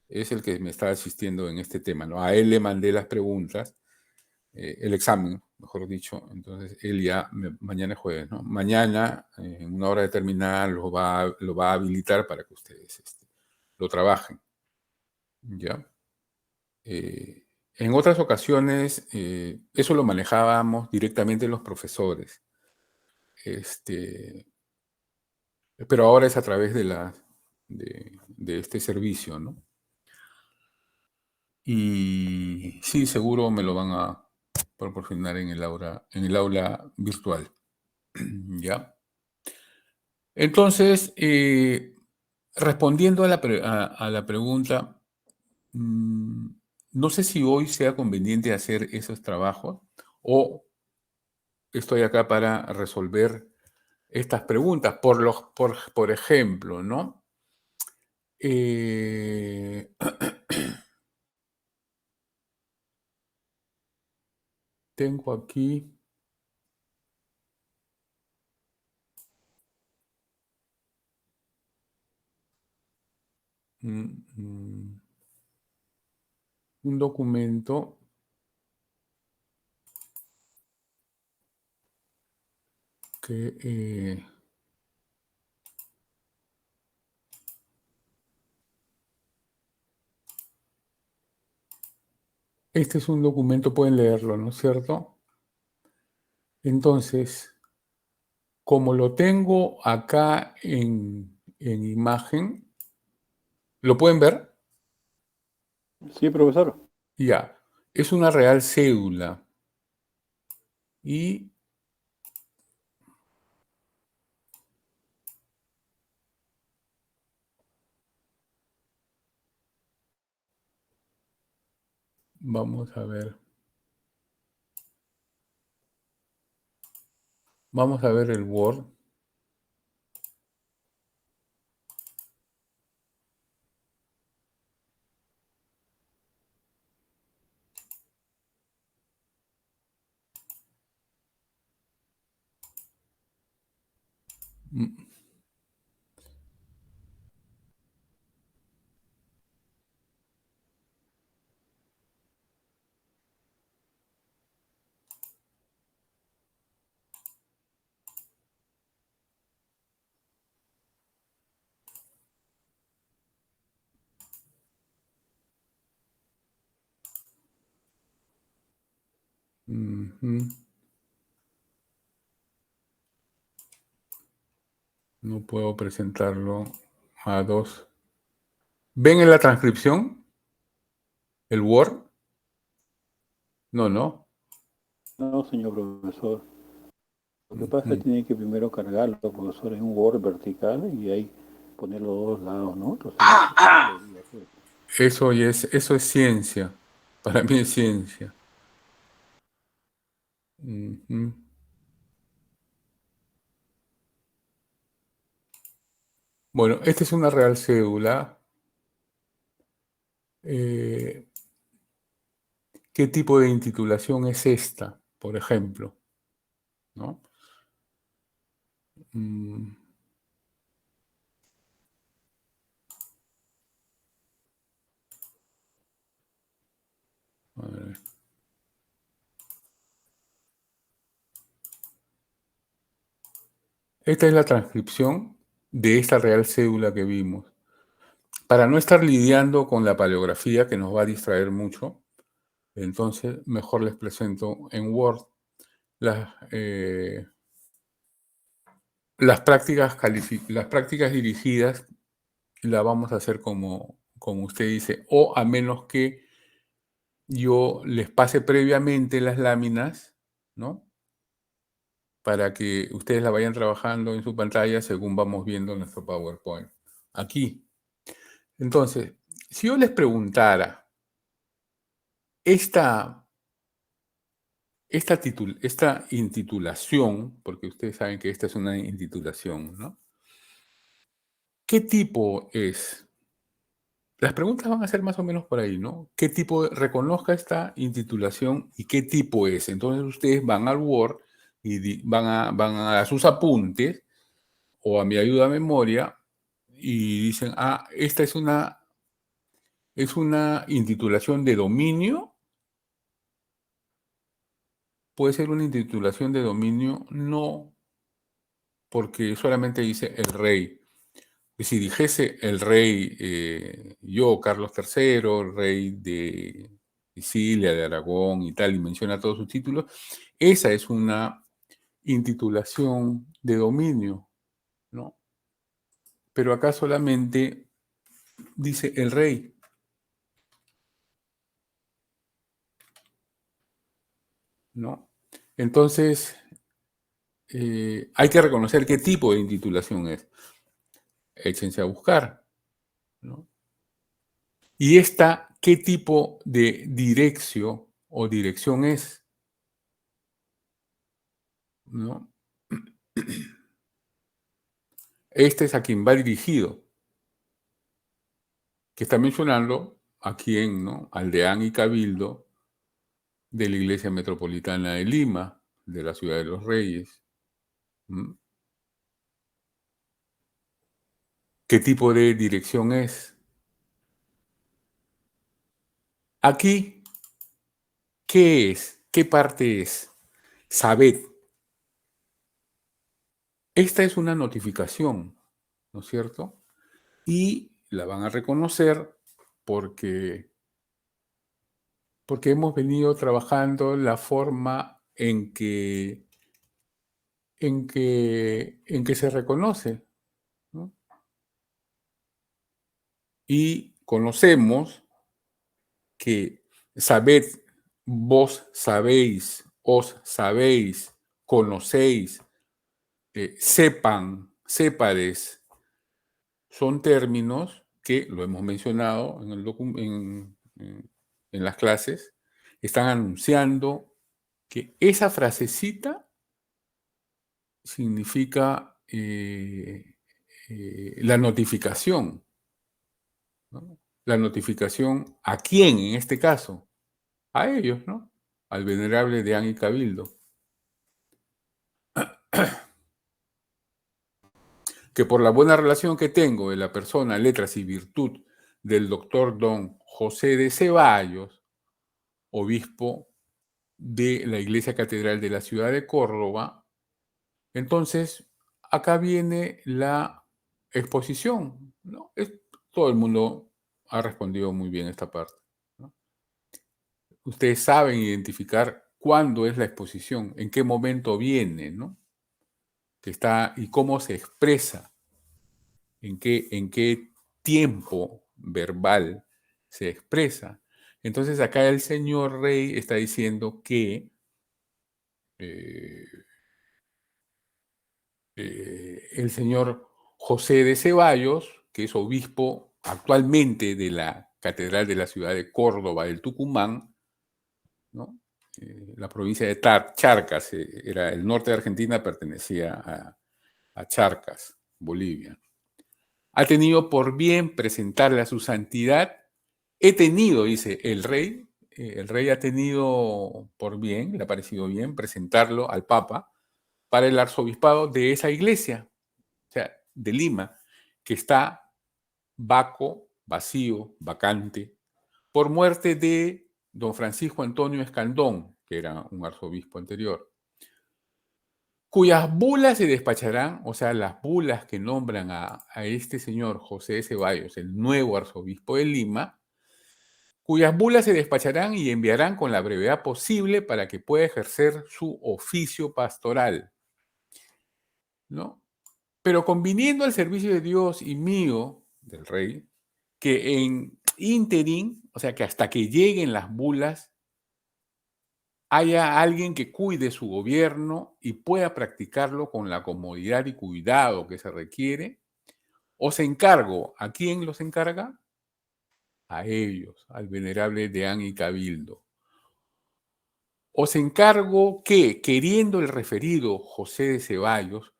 es el que me está asistiendo en este tema, ¿no? A él le mandé las preguntas, el examen, mejor dicho. Entonces, él ya, mañana es jueves, ¿no? Mañana, en una hora determinada, lo va a habilitar para que ustedes lo trabajen, ¿ya? En otras ocasiones, eso lo manejábamos directamente los profesores. Este, pero ahora es a través de este servicio, ¿no? Y sí, seguro me lo van a proporcionar en el aula virtual, ¿ya? Entonces, respondiendo a la pregunta, no sé si hoy sea conveniente hacer esos trabajos o estoy acá para resolver estas preguntas. Por ejemplo, ¿no? Eh, tengo aquí mm, mm, un documento que este es un documento, pueden leerlo, ¿no es cierto? Entonces, como lo tengo acá en imagen, ¿lo pueden ver? Sí, profesor. Ya, es una real cédula y Vamos a ver. Vamos a ver el Word. Mm, ujú. No puedo presentarlo a dos. ¿Ven en la transcripción el Word? No, no. No, señor profesor. Lo que pasa es Ujú. que tiene que primero cargarlo, profesor, en un Word vertical y ahí poner los dos lados, ¿no? Entonces, sería, pues. Eso es ciencia. Para mí es ciencia. Ujú. Bueno, esta es una real cédula. ¿Qué tipo de intitulación es esta, por ejemplo? ¿No? Mm, a ver. Esta es la transcripción de esta real cédula que vimos. Para no estar lidiando con la paleografía, que nos va a distraer mucho, entonces mejor les presento en Word las, las prácticas dirigidas. Las vamos a hacer como usted dice, o a menos que yo les pase previamente las láminas, ¿no? Para que ustedes la vayan trabajando en su pantalla según vamos viendo nuestro PowerPoint. Aquí. Entonces, si yo les preguntara, esta intitulación, porque ustedes saben que esta es una intitulación, ¿no? ¿Qué tipo es? Las preguntas van a ser más o menos por ahí, ¿no? ¿Qué tipo reconozca esta intitulación y qué tipo es? Entonces ustedes van al Word y van a sus apuntes o a mi ayuda a memoria y dicen, esta es una intitulación de dominio. Puede ser una intitulación de dominio, no, porque solamente dice el rey. Y si dijese el rey, yo, Carlos III, rey de Sicilia, de Aragón y tal, y menciona todos sus títulos, esa es una intitulación de dominio, ¿no? Pero acá solamente dice el rey, ¿no? Entonces, hay que reconocer qué tipo de intitulación es. Échense a buscar, ¿no? Y esta, ¿qué tipo de dirección o dirección es? ¿No? Este es a quien va dirigido, que está mencionando a quién, ¿no? Al deán y cabildo de la Iglesia Metropolitana de Lima, de la Ciudad de los Reyes. ¿Mm? ¿Qué tipo de dirección es? Aquí, ¿qué es? ¿Qué parte es? Sabed. Esta es una notificación, ¿no es cierto? Y la van a reconocer porque hemos venido trabajando la forma en que se reconoce, ¿no? Y conocemos que sabed, vos sabéis, os sabéis, conocéis, sepan, sépares, son términos que lo hemos mencionado en las clases, están anunciando que esa frasecita significa la notificación, ¿no? La notificación ¿a quién en este caso? A ellos, ¿no? Al venerable Deán y Cabildo. Que por la buena relación que tengo de la persona, letras y virtud del doctor don José de Ceballos, obispo de la Iglesia Catedral de la ciudad de Córdoba, entonces acá viene la exposición, ¿no? Todo el mundo ha respondido muy bien esta parte, ¿no? Ustedes saben identificar cuándo es la exposición, en qué momento viene, ¿no? Que está y cómo se expresa, en qué tiempo verbal se expresa. Entonces acá el señor rey está diciendo que el señor José de Ceballos, que es obispo actualmente de la Catedral de la ciudad de Córdoba del Tucumán, ¿no? La provincia de Charcas, era el norte de Argentina, pertenecía a Charcas, Bolivia. Ha tenido por bien presentarle a su santidad. He tenido, dice el rey ha tenido por bien, le ha parecido bien presentarlo al Papa para el arzobispado de esa iglesia, o sea, de Lima, que está vacío, vacante, por muerte de don Francisco Antonio Escandón, que era un arzobispo anterior, cuyas bulas se despacharán, o sea, las bulas que nombran a este señor José de Ceballos, el nuevo arzobispo de Lima, cuyas bulas se despacharán y enviarán con la brevedad posible para que pueda ejercer su oficio pastoral, ¿no? Pero conviniendo al servicio de Dios y mío, del rey, que en ínterin, o sea, que hasta que lleguen las bulas, haya alguien que cuide su gobierno y pueda practicarlo con la comodidad y cuidado que se requiere, os encargo. ¿A quién los encarga? A ellos, al venerable Deán y Cabildo. Os encargo que, queriendo el referido José de Ceballos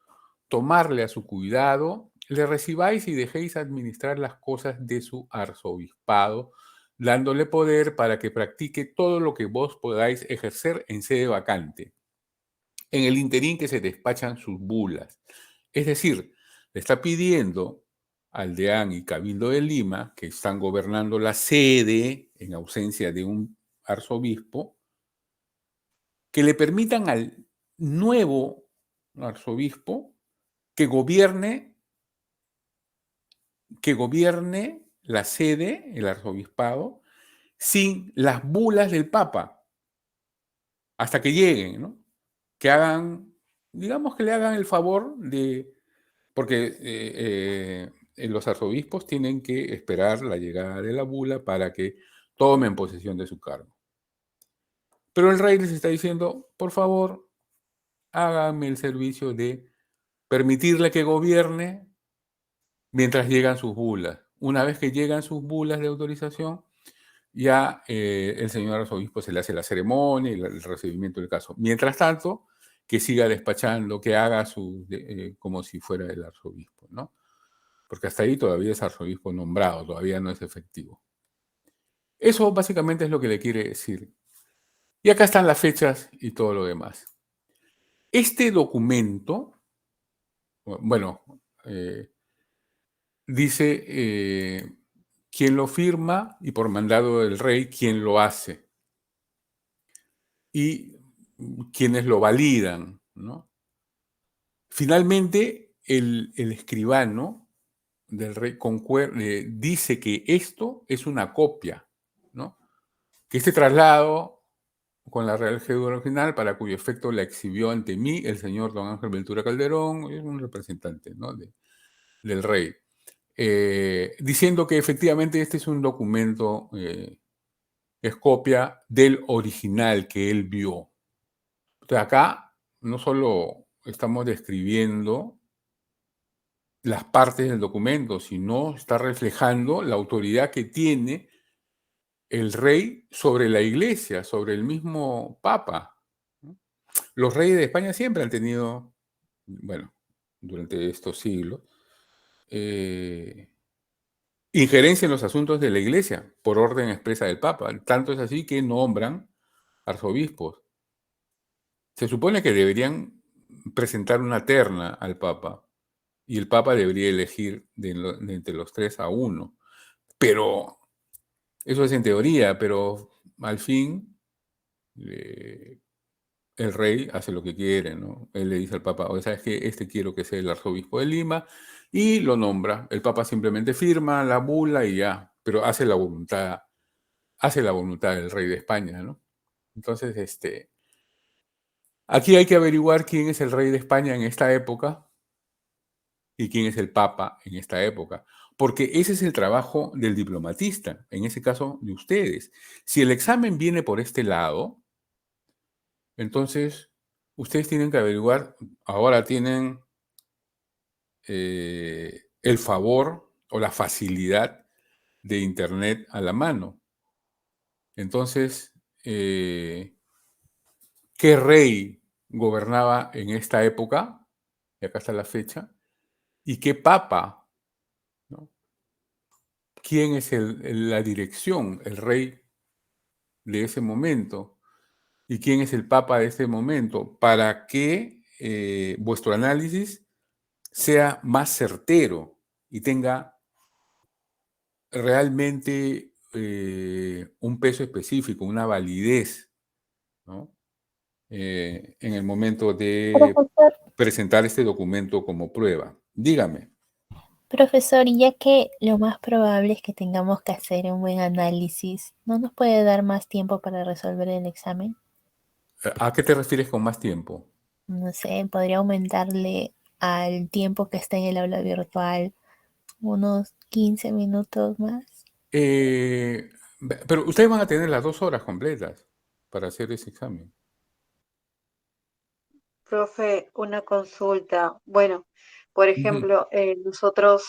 tomarle a su cuidado, le recibáis y dejéis administrar las cosas de su arzobispado, dándole poder para que practique todo lo que vos podáis ejercer en sede vacante, en el interín que se despachan sus bulas. Es decir, le está pidiendo al deán y cabildo de Lima, que están gobernando la sede en ausencia de un arzobispo, que le permitan al nuevo arzobispo que gobierne la sede, el arzobispado, sin las bulas del Papa, hasta que lleguen, ¿no? Que hagan, digamos que le hagan el favor de, porque los arzobispos tienen que esperar la llegada de la bula para que tomen posesión de su cargo. Pero el rey les está diciendo, por favor, háganme el servicio de permitirle que gobierne mientras llegan sus bulas. Una vez que llegan sus bulas de autorización, ya el señor arzobispo se le hace la ceremonia y el recibimiento del caso. Mientras tanto, que siga despachando, que haga como si fuera el arzobispo, ¿no? Porque hasta ahí todavía es arzobispo nombrado, todavía no es efectivo. Eso básicamente es lo que le quiere decir. Y acá están las fechas y todo lo demás. Este documento, bueno, dice quién lo firma y por mandado del rey quién lo hace y quienes lo validan, ¿no? Finalmente, el escribano del rey dice que esto es una copia, ¿no? Que este traslado con la Real Cédula original, para cuyo efecto la exhibió ante mí el señor don Ángel Ventura Calderón, es un representante, ¿no? del rey. Diciendo que efectivamente este es un documento, es copia del original que él vio. Entonces acá no solo estamos describiendo las partes del documento, sino está reflejando la autoridad que tiene el rey sobre la iglesia, sobre el mismo papa, ¿no? Los reyes de España siempre han tenido, bueno, durante estos siglos, injerencia en los asuntos de la iglesia por orden expresa del papa. Tanto es así que nombran arzobispos. Se supone que deberían presentar una terna al papa y el papa debería elegir de entre los tres a uno. Pero eso es en teoría, pero al fin el rey hace lo que quiere, ¿no? Él le dice al papa, oye, ¿sabes qué? Quiero que sea el arzobispo de Lima, y lo nombra. El papa simplemente firma la bula y ya, pero hace la voluntad del rey de España, ¿no? Entonces, aquí hay que averiguar quién es el rey de España en esta época y quién es el papa en esta época, porque ese es el trabajo del diplomatista, en ese caso de ustedes. Si el examen viene por este lado, entonces ustedes tienen que averiguar, ahora tienen el favor o la facilidad de Internet a la mano. Entonces, ¿qué rey gobernaba en esta época? Y acá está la fecha. ¿Y qué papa? ¿No? ¿Quién es la dirección, el rey de ese momento? ¿Y quién es el papa de ese momento? Para que vuestro análisis sea más certero y tenga realmente un peso específico, una validez, ¿no? En el momento de Profesor, presentar este documento como prueba. Dígame. profesor, y ya que lo más probable es que tengamos que hacer un buen análisis, ¿no nos puede dar más tiempo para resolver el examen? ¿A qué te refieres con más tiempo? No sé, podría aumentarle al tiempo que está en el aula virtual unos 15 minutos más. Pero ustedes van a tener las 2 horas completas para hacer ese examen. Profe, una consulta. Bueno, por Ujú. ejemplo, nosotros,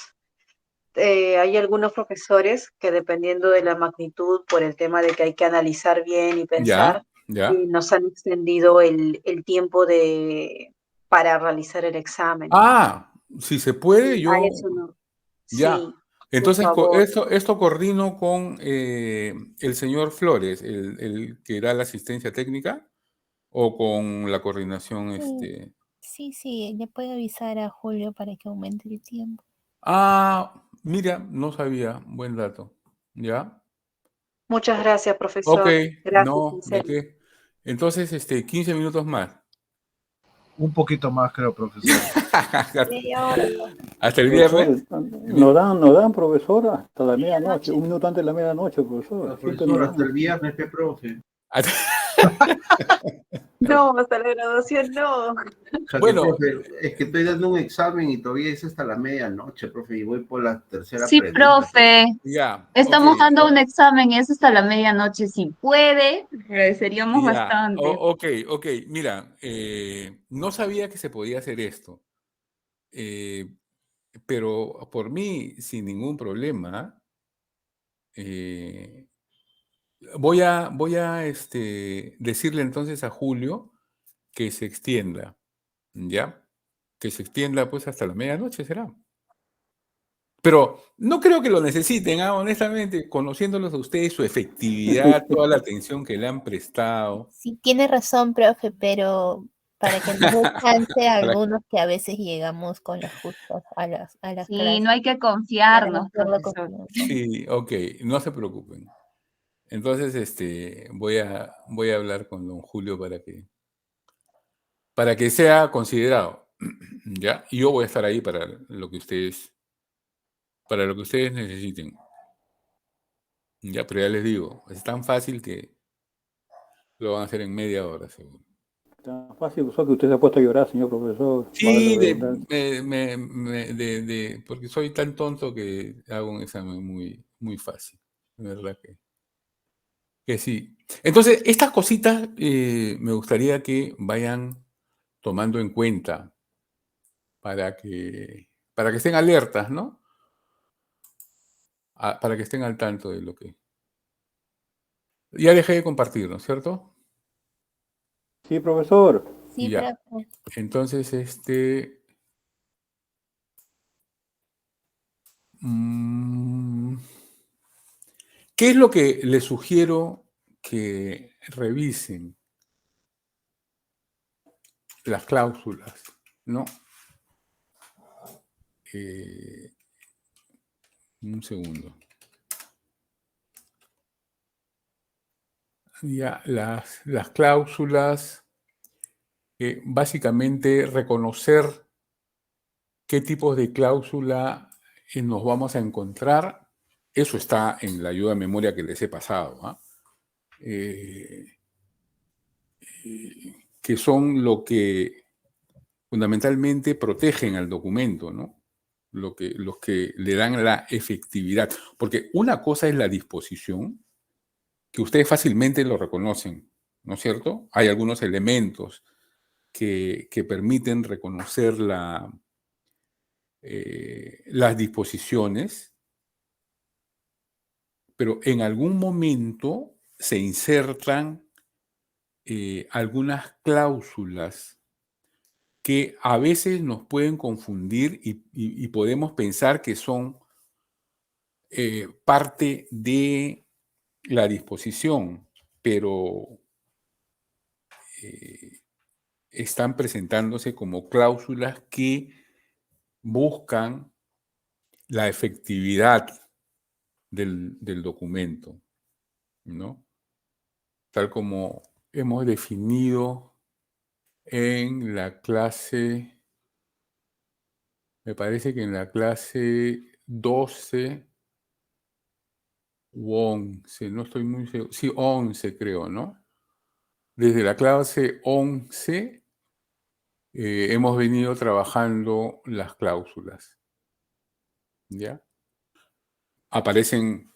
hay algunos profesores que dependiendo de la magnitud, por el tema de que hay que analizar bien y Ya, pensar, ya. nos han extendido el tiempo para realizar el examen. Ah, si se puede, Y a yo eso no. ya. Sí, por Entonces, favor. esto coordino con el señor Flores, el que da la asistencia técnica, o con la coordinación, Sí, sí, le puedo avisar a Julio para que aumente el tiempo. Ah, mira, no sabía, buen dato. ¿Ya? Muchas gracias, Ok, profesor. Gracias, no, en ¿de serio. qué? Entonces, 15 minutos más. Un poquito más, creo, profesor. Media hora. Hasta el Profesor, viernes. nos dan, profesor, hasta la medianoche, Medianoche. un minuto antes de la medianoche, profesor. Siempre nos Profesor, hasta dan. el viernes, profe. No, hasta la graduación no. O sea que, Bueno, profe, es que estoy dando un examen y todavía es hasta la medianoche, profe, y voy por la tercera Sí, pregunta. profe, ya, ok, estamos dando un examen y es hasta la medianoche. Si puede, agradeceríamos ya, bastante. ok. Mira, no sabía que se podía hacer esto, eh, pero por mí, sin ningún problema, eh, voy a decirle entonces a Julio que se extienda, ¿ya? Que se extienda pues hasta la medianoche será. Pero no creo que lo necesiten, honestamente, conociéndolos a ustedes, su efectividad, toda la atención que le han prestado. Sí, tiene razón, profe, pero para que nos dé chance a Para- algunos que a veces llegamos con las justas a las Sí, no clases hay que para confiarnos, hacerlo con profesor. tiempo. Sí, ok, no se preocupen. Entonces, voy a hablar con don Julio para que sea considerado, ¿ya? Y yo voy a estar ahí para lo que ustedes necesiten. Ya, pero ya les digo, es tan fácil que lo van a hacer en media hora, seguro. Tan fácil, profesor, que usted se ha puesto a llorar, señor profesor. Vale la Sí, redundancia. porque soy tan tonto que hago un examen muy, muy fácil. De verdad que sí. Entonces, estas cositas me gustaría que vayan tomando en cuenta para que estén alertas, ¿no? Para que estén al tanto de lo que Ya dejé de compartir, ¿no es cierto? Sí, profesor. Sí, Ya. profe. Entonces, ¿qué es lo que les sugiero que revisen? Las cláusulas, ¿no? Un segundo. Ya, las cláusulas, básicamente reconocer qué tipos de cláusula nos vamos a encontrar. Eso está en la ayuda a memoria que les he pasado, ¿ah? Que son lo que fundamentalmente protegen al documento, ¿no? Los que le dan la efectividad. Porque una cosa es la disposición, que ustedes fácilmente lo reconocen, ¿no es cierto? Hay algunos elementos que permiten reconocer las disposiciones, pero en algún momento se insertan algunas cláusulas que a veces nos pueden confundir y podemos pensar que son parte de la disposición, pero están presentándose como cláusulas que buscan la efectividad del documento, ¿no? Tal como hemos definido en la clase, me parece que en la clase 12 u 11, no estoy muy seguro, sí, 11 creo, ¿no? Desde la clase 11 hemos venido trabajando las cláusulas, ¿ya? Aparecen,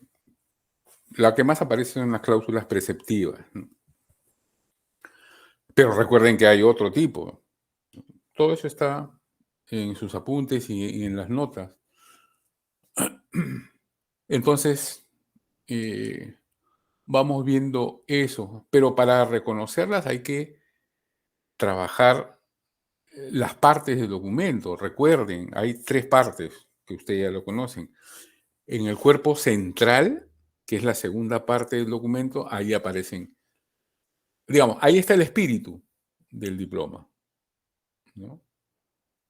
la que más aparece son las cláusulas preceptivas, ¿no? Pero recuerden que hay otro tipo. Todo eso está en sus apuntes y en las notas. Entonces, vamos viendo eso. Pero para reconocerlas hay que trabajar las partes del documento. Recuerden, hay 3 partes que ustedes ya lo conocen. En el cuerpo central, que es la segunda parte del documento, ahí aparecen, digamos, ahí está el espíritu del diploma, ¿no?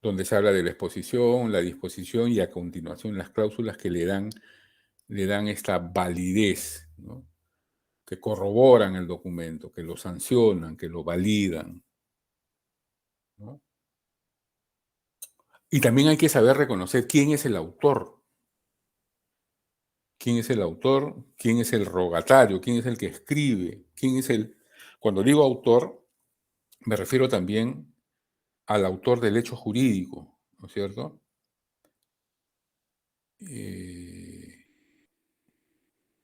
Donde se habla de la exposición, la disposición y a continuación las cláusulas que le dan esta validez, ¿no? Que corroboran el documento, que lo sancionan, que lo validan, ¿no? Y también hay que saber reconocer quién es el autor. ¿Quién es el autor? ¿Quién es el rogatario? ¿Quién es el que escribe? ¿Quién es el...? Cuando digo autor, me refiero también al autor del hecho jurídico, ¿no es cierto?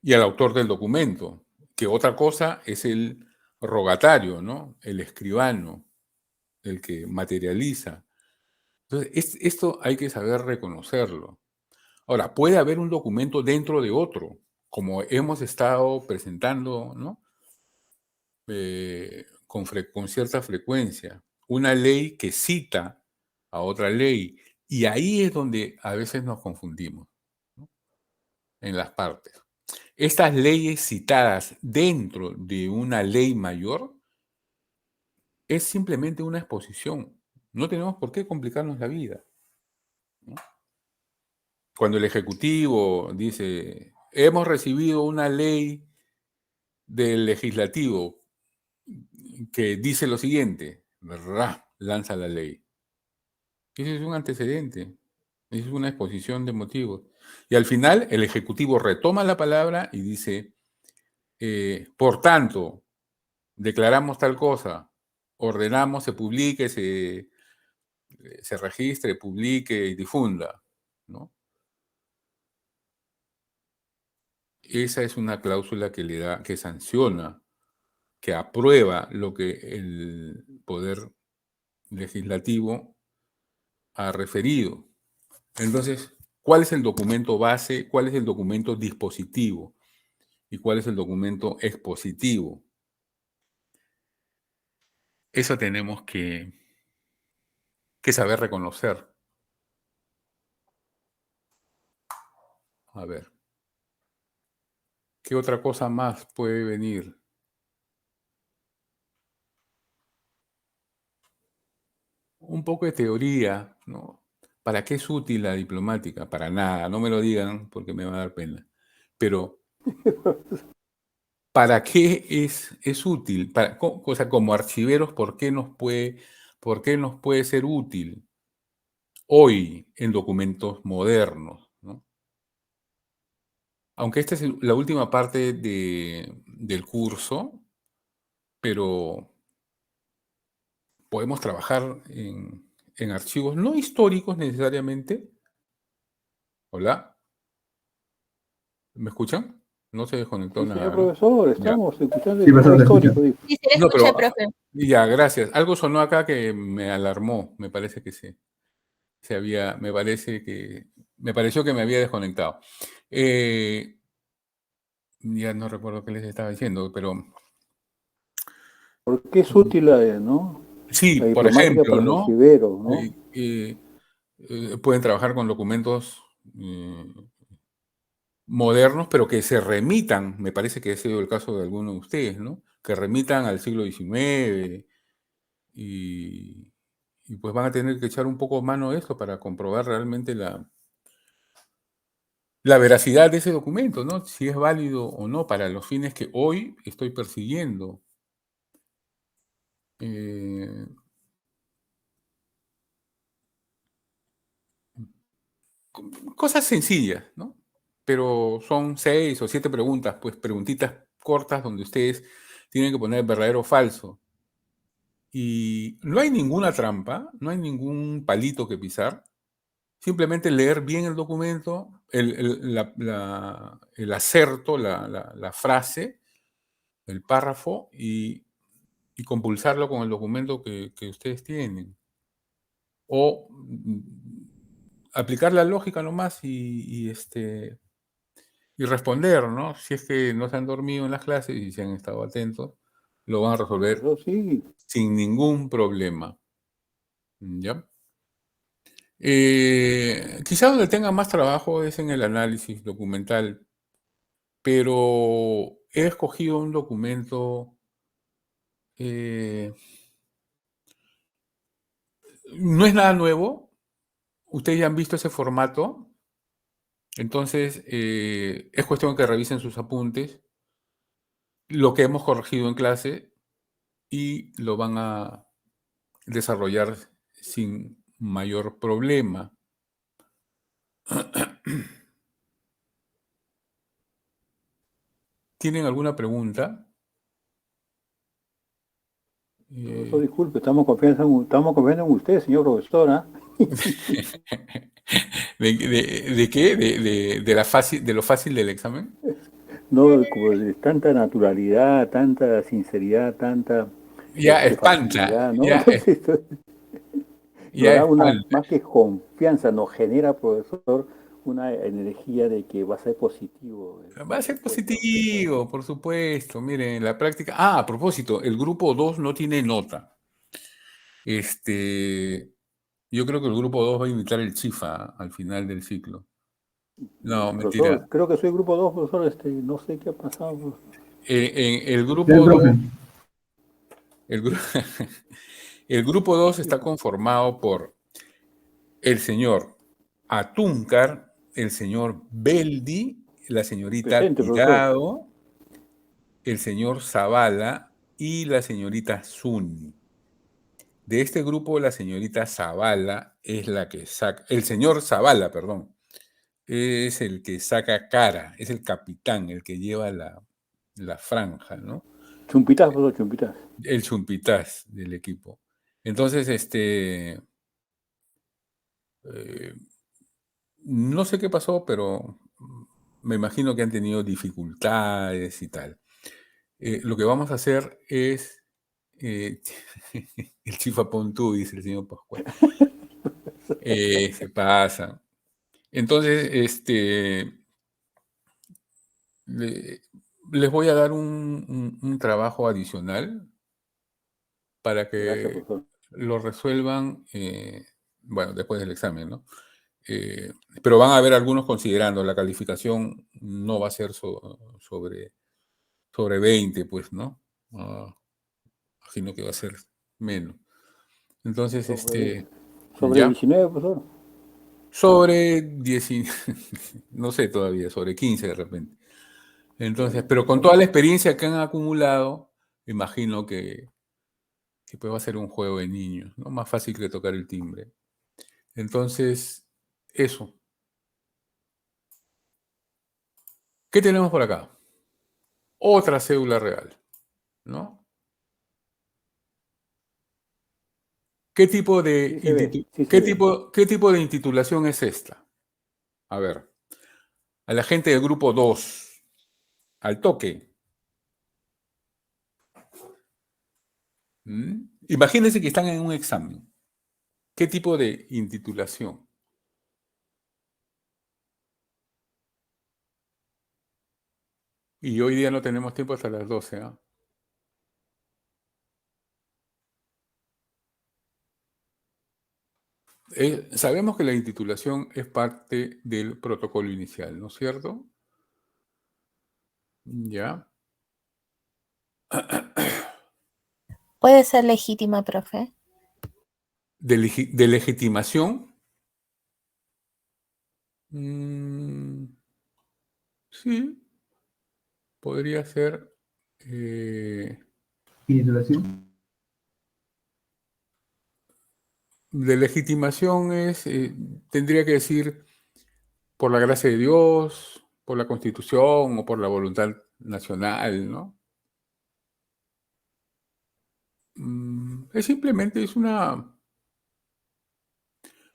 Y al autor del documento, que otra cosa es el rogatario, ¿no? El escribano, el que materializa. Entonces, esto hay que saber reconocerlo. Ahora, puede haber un documento dentro de otro, como hemos estado presentando, ¿no? Con cierta frecuencia. Una ley que cita a otra ley. Y ahí es donde a veces nos confundimos, ¿no? En las partes. Estas leyes citadas dentro de una ley mayor es simplemente una exposición. No tenemos por qué complicarnos la vida, ¿no? Cuando el Ejecutivo dice, hemos recibido una ley del Legislativo que dice lo siguiente, ¿verdad? Lanza la ley. Ese es un antecedente, es una exposición de motivos. Y al final el Ejecutivo retoma la palabra y dice, por tanto, declaramos tal cosa, ordenamos, se publique, se registre, publique y difunda, ¿no? Esa es una cláusula que le da, que sanciona, que aprueba lo que el Poder Legislativo ha referido. Entonces, ¿cuál es el documento base? ¿Cuál es el documento dispositivo? y cuál es el documento expositivo. Eso tenemos que saber reconocer. A ver, ¿qué otra cosa más puede venir? Un poco de teoría, ¿no? ¿Para qué es útil la diplomática? Para nada, no me lo digan porque me va a dar pena. Pero, ¿para qué es útil? O sea, como archiveros, ¿por qué nos puede ser útil hoy en documentos modernos, ¿no? Aunque esta es la última parte del curso, pero podemos trabajar en archivos no históricos necesariamente. ¿Hola? ¿Me escuchan? No se desconectó Sí, señor nada, ¿no? profesor, Ya. estamos escuchando Sí, el tema profesor, te escucho. histórico. Dijo. Sí, se le No, escucha, pero profe. ya, gracias. Algo sonó acá que me alarmó. Me parece que me pareció que me había desconectado. Ya no recuerdo qué les estaba diciendo, pero ¿Por qué es útil ¿no? sí, La por diplomática ejemplo, para los ¿no? archiveros, ¿no? Pueden trabajar con documentos modernos, pero que se remitan, me parece que ese ha sido el caso de algunos de ustedes, ¿no? Que remitan al siglo XIX y pues van a tener que echar un poco mano de esto para comprobar realmente la veracidad de ese documento, ¿no? Si es válido o no para los fines que hoy estoy persiguiendo. Cosas sencillas, ¿no? Pero son 6 o 7 preguntas, pues preguntitas cortas donde ustedes tienen que poner verdadero o falso. Y no hay ninguna trampa, no hay ningún palito que pisar. Simplemente leer bien el documento, el acerto, la frase, el párrafo y compulsarlo con el documento que ustedes tienen. O aplicar la lógica nomás y responder, ¿no? Si es que no se han dormido en las clases y si han estado atentos, lo van a resolver Eso sí. sin ningún problema. ¿Ya? Quizá donde tenga más trabajo es en el análisis documental, pero he escogido un documento, no es nada nuevo, ustedes ya han visto ese formato, entonces es cuestión que revisen sus apuntes, lo que hemos corregido en clase y lo van a desarrollar sin mayor problema. ¿Tienen alguna pregunta? Profesor, disculpe, estamos confiando en usted, señor profesor, ¿ah? ¿De qué? ¿De lo fácil del examen? No, como de tanta naturalidad, tanta sinceridad, tanta Ya espanta, facilidad, ¿no? Entonces, nos ya da una, espanta. más que confianza, nos genera, profesor, una energía de que va a ser positivo. Va a ser Respuesta, positivo, por supuesto. Miren, la práctica. Ah, a propósito, el grupo 2 no tiene nota. Yo creo que el grupo 2 va a invitar el chifa al final del ciclo. No, mentira. Profesor, creo que soy grupo 2, profesor, no sé qué ha pasado. En el Sí, grupo 2, profe. el grupo 2 está conformado por el señor Atúncar, el señor Beldi, la señorita Presente, profesor. Tirado, el señor Zavala y la señorita Zuni. De este grupo, la señorita Zavala es la que saca, el señor Zavala, perdón, es el que saca cara, es el capitán, el que lleva la franja, ¿no? Chumpitas, profesor, chumpitas. El chumpitaz del equipo. Entonces, no sé qué pasó, pero me imagino que han tenido dificultades y tal. Lo que vamos a hacer es, el chifa Pontú, dice el señor Pascual. Se pasa. Entonces, les voy a dar un trabajo adicional para Gracias, que profesor. lo resuelvan, bueno, después del examen, ¿no? Pero van a haber algunos considerando, la calificación no va a ser sobre 20, pues, ¿no? Ah, sino que va a ser menos. Entonces, Sobre ya, 19, profesor. sobre 10, no sé todavía, sobre 15 de repente. Entonces, pero con toda la experiencia que han acumulado, imagino que pues va a ser un juego de niños, ¿no? Más fácil que tocar el timbre. Entonces, eso. ¿Qué tenemos por acá? Otra cédula real, ¿no? ¿Qué tipo de, Sí se ve, sí se ve. qué tipo de intitulación es esta? A ver, a la gente del grupo 2, al toque. ¿Mm? Imagínense que están en un examen. ¿Qué tipo de intitulación? Y hoy día no tenemos tiempo hasta las 12, ¿ah? Sabemos que la intitulación es parte del protocolo inicial, ¿no es cierto? Ya. ¿Puede ser legítima, profe? De legitimación. Mm, sí, podría ser. ¿Titulación? De legitimación tendría que decir por la gracia de Dios, por la Constitución o por la voluntad nacional, ¿no? Es simplemente,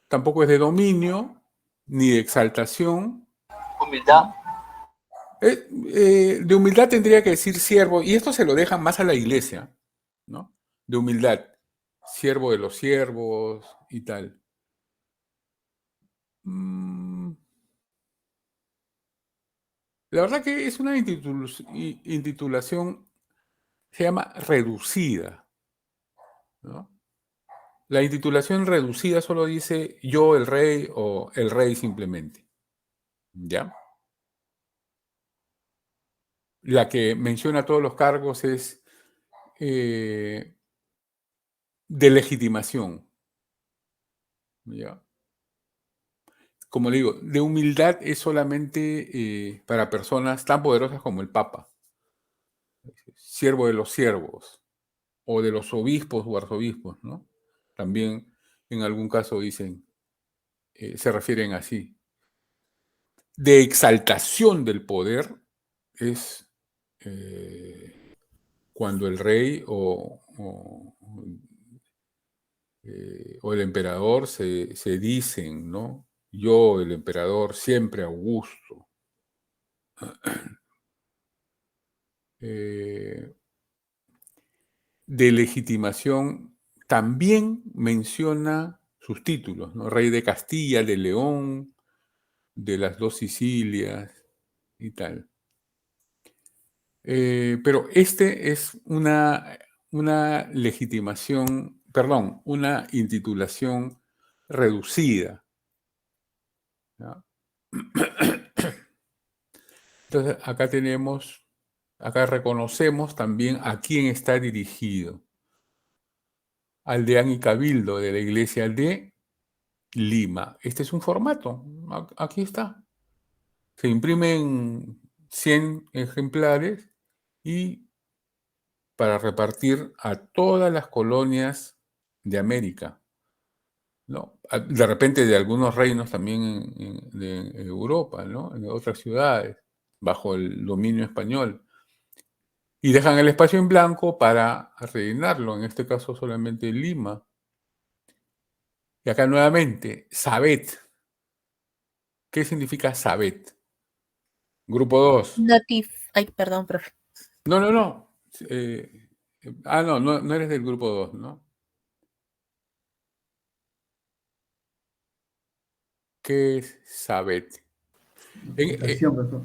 tampoco es de dominio, ni de exaltación. Humildad. De humildad tendría que decir siervo, y esto se lo dejan más a la iglesia, ¿no? De humildad, siervo de los siervos y tal. La verdad que es una intitulación, se llama reducida, ¿no? La intitulación reducida solo dice yo el rey o el rey simplemente, ¿ya? La que menciona todos los cargos es de legitimación, ¿ya? Como le digo, de humildad es solamente para personas tan poderosas como el Papa, siervo de los siervos, o de los obispos o arzobispos, ¿no? También en algún caso dicen, se refieren así. De exaltación del poder es cuando el rey o el emperador se dicen, ¿no? Yo, el emperador, siempre Augusto. De legitimación también menciona sus títulos, ¿no? Rey de Castilla, de León, de las dos Sicilias y tal. Pero este es una legitimación, perdón, una intitulación reducida, ¿no? Entonces, acá reconocemos también a quién está dirigido. Al deán y cabildo de la iglesia de Lima. Este es un formato. Aquí está. Se imprimen 100 ejemplares y para repartir a todas las colonias de América, ¿no? De repente de algunos reinos también de Europa, ¿no? En otras ciudades, bajo el dominio español. Y dejan el espacio en blanco para rellenarlo, en este caso solamente Lima. Y acá nuevamente, Sabet. ¿Qué significa Sabet? Grupo 2. Ay, perdón, profe. No, no, no. No eres del grupo 2, ¿no? ¿Qué es Sabet? Votación, profesor.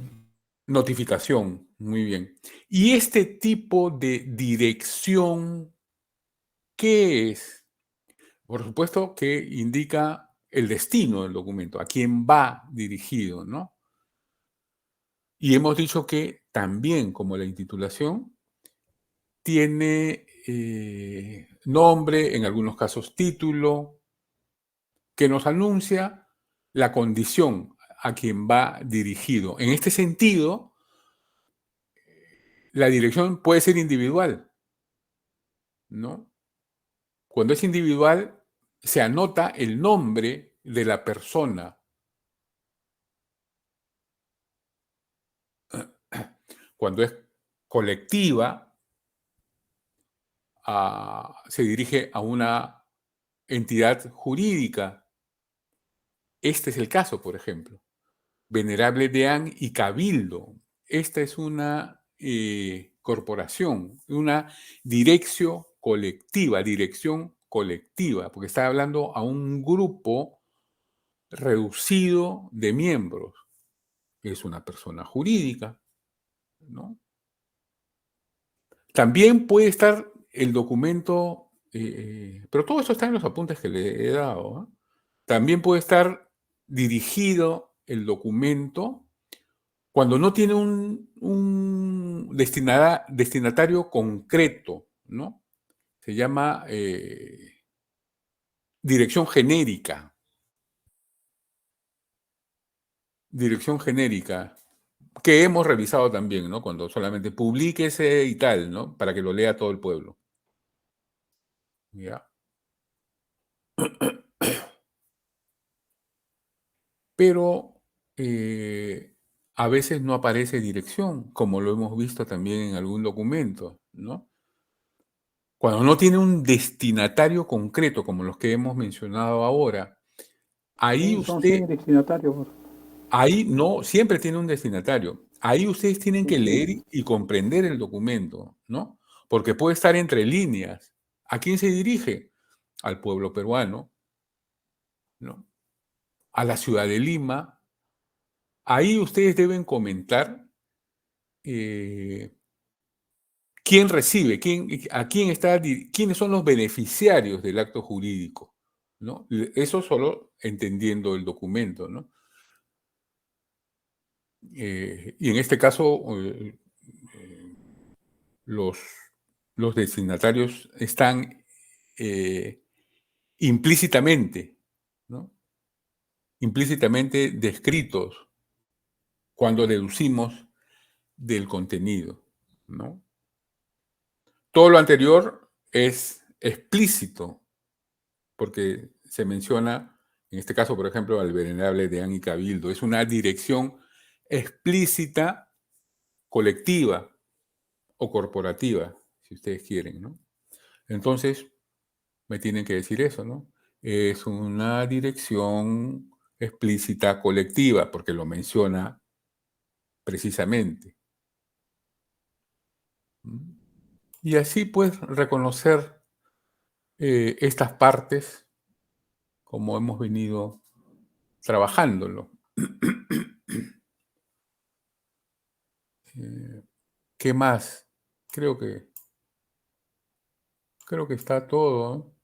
Notificación, muy bien. ¿Y este tipo de dirección qué es? Por supuesto que indica el destino del documento, a quién va dirigido, ¿no? Y hemos dicho que también, como la intitulación, tiene nombre, en algunos casos título, que nos anuncia la condición a quien va dirigido. En este sentido, la dirección puede ser individual, ¿no? Cuando es individual, se anota el nombre de la persona. Cuando es colectiva, se dirige a una entidad jurídica. Este es el caso, por ejemplo. Venerable Deán y Cabildo. Esta es una corporación, una dirección colectiva, porque está hablando a un grupo reducido de miembros. Es una persona jurídica, ¿no? También puede estar el documento, pero todo eso está en los apuntes que le he dado, ¿eh? También puede estar dirigido el documento cuando no tiene un destinatario concreto, ¿no? Se llama dirección genérica. Dirección genérica, que hemos revisado también, ¿no? Cuando solamente publíquese y tal, ¿no? Para que lo lea todo el pueblo. ¿Ya? Pero a veces no aparece dirección, como lo hemos visto también en algún documento, ¿no? Cuando no tiene un destinatario concreto, como los que hemos mencionado ahora, ahí Sí, son 100 usted, destinatarios. ahí no, siempre tiene un destinatario. Ahí ustedes tienen que Sí, leer y comprender el documento, ¿no? Porque puede estar entre líneas. ¿A quién se dirige? Al pueblo peruano, ¿no? A la ciudad de Lima. Ahí ustedes deben comentar quién recibe, quiénes son los beneficiarios del acto jurídico, ¿no? Eso solo entendiendo el documento, ¿no? Y en este caso, los destinatarios están implícitamente, ¿no? Implícitamente descritos cuando deducimos del contenido, ¿no? Todo lo anterior es explícito, porque se menciona, en este caso, por ejemplo, al venerable Deán y Cabildo. Es una dirección explícita, colectiva o corporativa, si ustedes quieren, ¿no? Entonces, me tienen que decir eso, ¿no? Es una dirección explícita colectiva, porque lo menciona precisamente. Y así, pues, reconocer estas partes como hemos venido trabajándolo. ¿Qué más? Creo que está todo.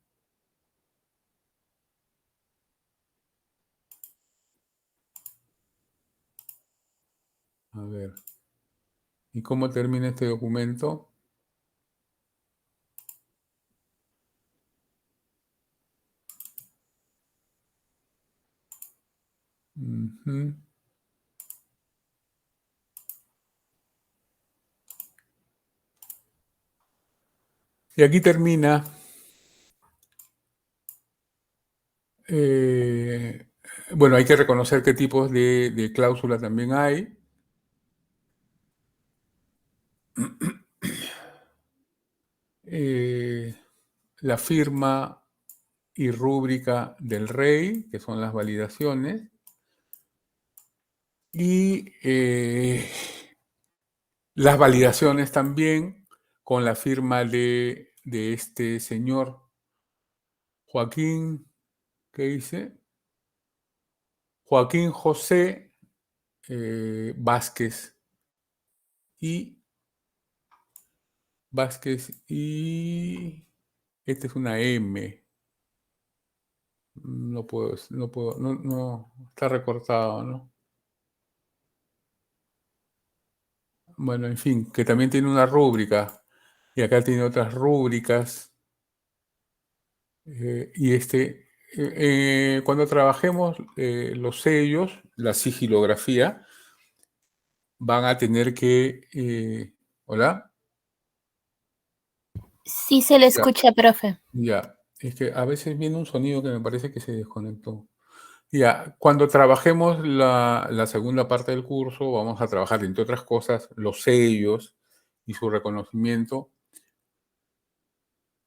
A ver. ¿Y cómo termina este documento? Ujú. Y aquí termina. Bueno, hay que reconocer qué tipos de cláusula también hay. La firma y rúbrica del rey, que son las validaciones. Y las validaciones también con la firma de este señor Joaquín, ¿qué dice? Joaquín José Vázquez y Vázquez y... Esta es una M. No puedo, no, está recortado, ¿no? Bueno, en fin, que también tiene una rúbrica y acá tiene otras rúbricas. Cuando trabajemos los sellos, la sigilografía, van a tener que... ¿Hola? Sí se le Ya, escucha, profe. ya. Es que a veces viene un sonido que me parece que se desconectó. Ya, cuando trabajemos la segunda parte del curso, vamos a trabajar, entre otras cosas, los sellos y su reconocimiento.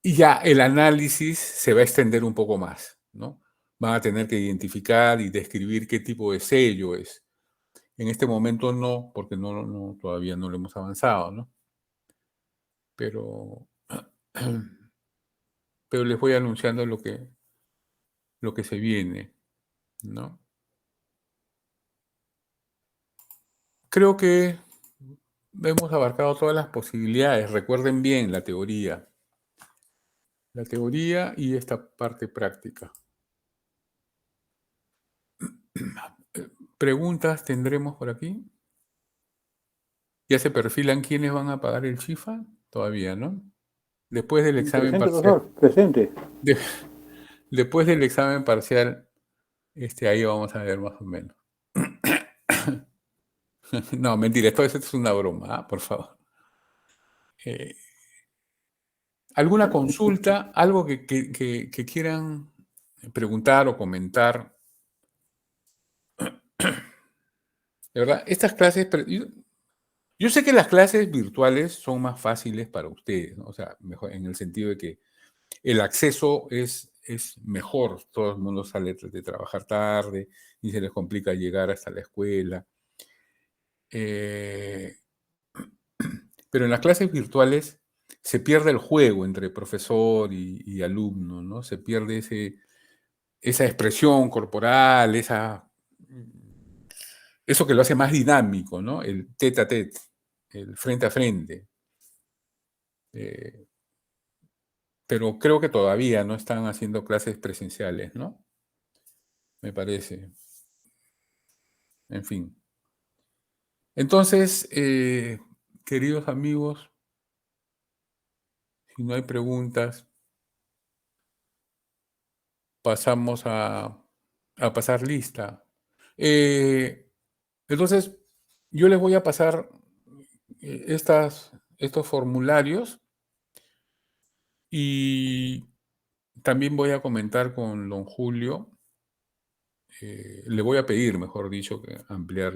Y ya el análisis se va a extender un poco más, ¿no? Van a tener que identificar y describir qué tipo de sello es. En este momento no, porque todavía no lo hemos avanzado, ¿no? Pero, pero les voy anunciando lo que se viene, ¿no? Creo que hemos abarcado todas las posibilidades. Recuerden bien la teoría y esta parte práctica. ¿Preguntas tendremos por aquí? ¿Ya se perfilan quiénes van a pagar el chifa? Todavía, ¿no? Después del examen Presente, parcial. profesor, presente. Después del examen parcial, ahí vamos a ver más o menos. No, mentira, esto es una broma, por favor. ¿Alguna consulta? ¿Algo que quieran preguntar o comentar? De verdad, estas clases... Yo sé que las clases virtuales son más fáciles para ustedes, ¿no? O sea, mejor en el sentido de que el acceso es mejor. Todo el mundo sale de trabajar tarde y se les complica llegar hasta la escuela. Pero en las clases virtuales se pierde el juego entre profesor y alumno, ¿no? Se pierde esa expresión corporal, eso que lo hace más dinámico, ¿no? El tete a tete, el frente a frente. Pero creo que todavía no están haciendo clases presenciales, ¿no? Me parece. En fin. Entonces, queridos amigos, si no hay preguntas, pasamos a pasar lista. Entonces, yo les voy a pasar estos formularios y también voy a comentar con don Julio, le voy a pedir, mejor dicho, que ampliar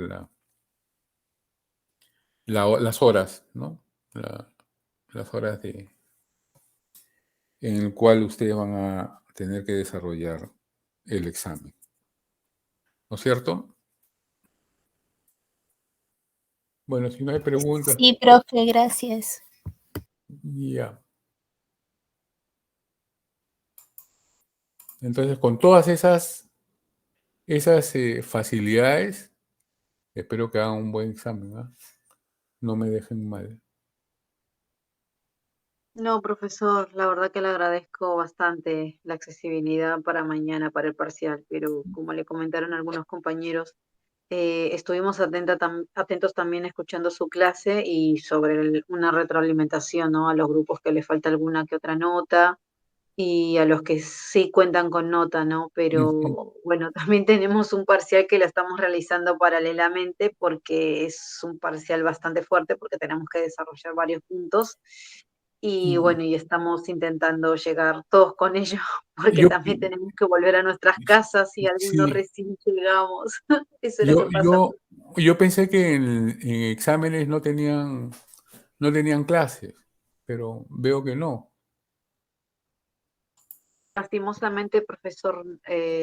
las horas, ¿no? Las horas en el cual ustedes van a tener que desarrollar el examen. ¿No es cierto? Bueno, si no hay preguntas. Sí, profe, gracias. Ya. Entonces, con todas esas facilidades, espero que hagan un buen examen, ¿ah? No me dejen mal. No, profesor, la verdad que le agradezco bastante la accesibilidad para mañana, para el parcial, pero como le comentaron algunos compañeros, estuvimos atentos también escuchando su clase y sobre una retroalimentación, ¿no? A los grupos que les falta alguna que otra nota y a los que sí cuentan con nota, ¿no? Ujú. Pero bueno, también tenemos un parcial que lo estamos realizando paralelamente porque es un parcial bastante fuerte porque tenemos que desarrollar varios puntos y Y bueno, y estamos intentando llegar todos con ello porque yo, también tenemos que volver a nuestras casas y algunos sí, recién llegamos. Eso es lo yo, que pasa. yo, yo pensé que en exámenes no tenían clases, pero veo que no. Lastimosamente, profesor,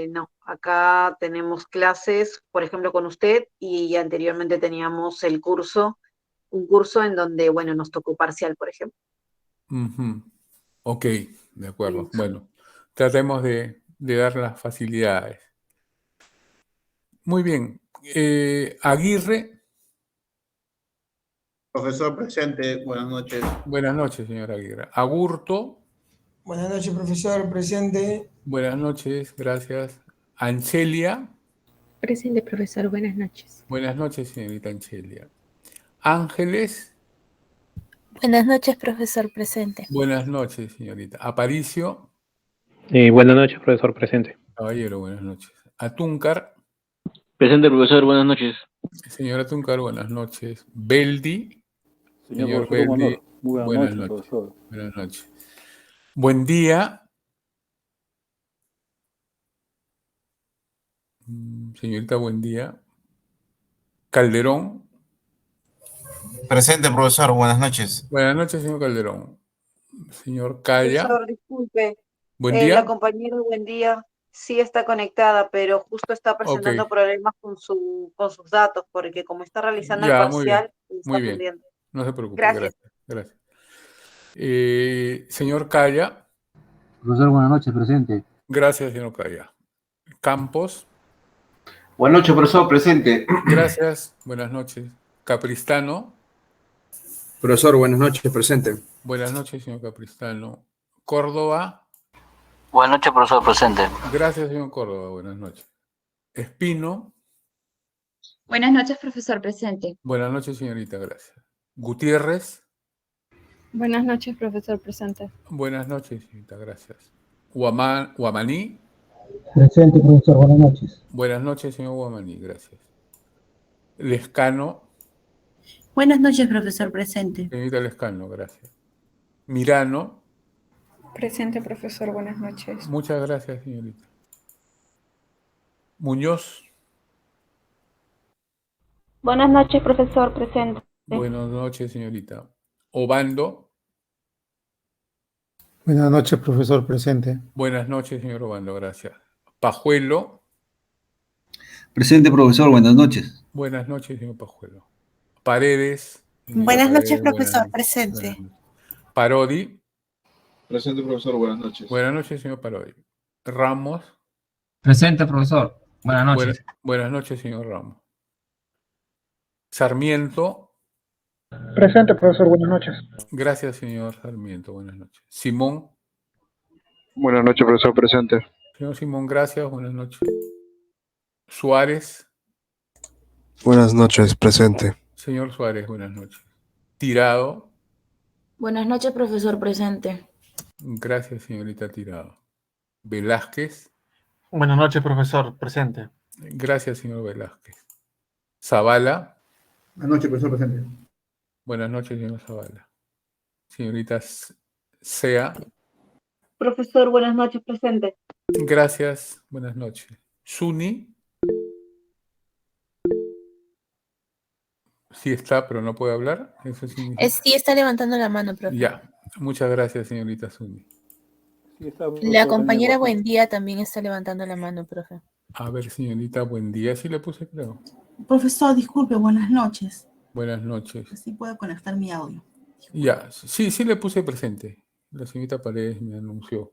no. Acá tenemos clases, por ejemplo, con usted y anteriormente teníamos un curso en donde, bueno, nos tocó parcial, por ejemplo. Ujú. Ok, de acuerdo. Listo. Bueno, tratemos de dar las facilidades. Muy bien. Aguirre, Profesor presente, buenas noches. Buenas noches, señora Aguirre. Agurto. Buenas noches, profesor. Presente. Buenas noches, gracias. Anchelia. Presente, profesor. Buenas noches. Buenas noches, señorita Anchelia. Ángeles. Buenas noches, profesor. Presente. Buenas noches, señorita. Aparicio. Buenas noches, profesor. Presente. Caballero, buenas noches. Atúncar. Presente, profesor. Buenas noches. Señora Atúncar, buenas noches. Beldi. Señor profesor, Beldi, muy buenas noches, profesor. Buenas noches. Buen día. Señorita, buen día. Calderón. Presente, profesor. Buenas noches. Buenas noches, señor Calderón. Señor Calla. Profesor, disculpe. Buen día. La compañera buen día sí está conectada, pero justo está presentando problemas con sus datos, porque como está realizando el parcial, está muy bien. pendiente. No se preocupe. Gracias. Gracias. Señor Calla. Profesor, buenas noches, presente. Gracias, señor Calla. Campos. Buenas noches, profesor, presente. Gracias, buenas noches. Capristano. Profesor, buenas noches, presente. Buenas noches, señor Capristano. Córdoba. Buenas noches, profesor, presente. Gracias, señor Córdoba, buenas noches. Espino. Buenas noches, profesor, presente. Buenas noches, señorita, gracias. Gutiérrez. Buenas noches, profesor, presente. Buenas noches, señorita, gracias. Guamaní. Presente, profesor, buenas noches. Buenas noches, señor Guamaní, gracias. Lescano. Buenas noches, profesor, presente. Señorita Lescano, gracias. Mirano. Presente, profesor, buenas noches. Muchas gracias, señorita. Muñoz. Buenas noches, profesor, presente. Buenas noches, señorita. Obando. Buenas noches, profesor, presente. Buenas noches, señor Obando, gracias. Pajuelo. Presente, profesor, buenas noches. Buenas noches, señor Pajuelo. Paredes. Buenas noches, profesor, presente. Parodi. Presente, profesor, buenas noches. Buenas noches, señor Parodi. Ramos. Presente, profesor. Buenas noches. Buenas noches, señor Ramos. Sarmiento. Presente, profesor, buenas noches. Gracias, señor Sarmiento, buenas noches. Simón. Buenas noches, profesor, presente. Señor Simón, gracias, buenas noches. Suárez. Buenas noches, presente. Señor Suárez, buenas noches. Tirado. Buenas noches, profesor, presente. Gracias, señorita Tirado. Velázquez. Buenas noches, profesor, presente. Gracias, señor Velázquez. Zavala. Buenas noches, profesor, presente. Buenas noches, señor Zavala. Señorita Sea. Profesor, buenas noches, presente. Gracias, buenas noches. Suni. Sí está, pero no puede hablar. Eso significa... Sí está levantando la mano, profe. Ya, muchas gracias, señorita Suni. Sí, La compañera Buendía también está levantando la mano, profe. A ver, señorita Buendía, sí le puse, creo. Profesor, disculpe, buenas noches. Buenas noches. Sí puedo conectar mi audio. Ya, sí le puse presente. La señorita Paredes me anunció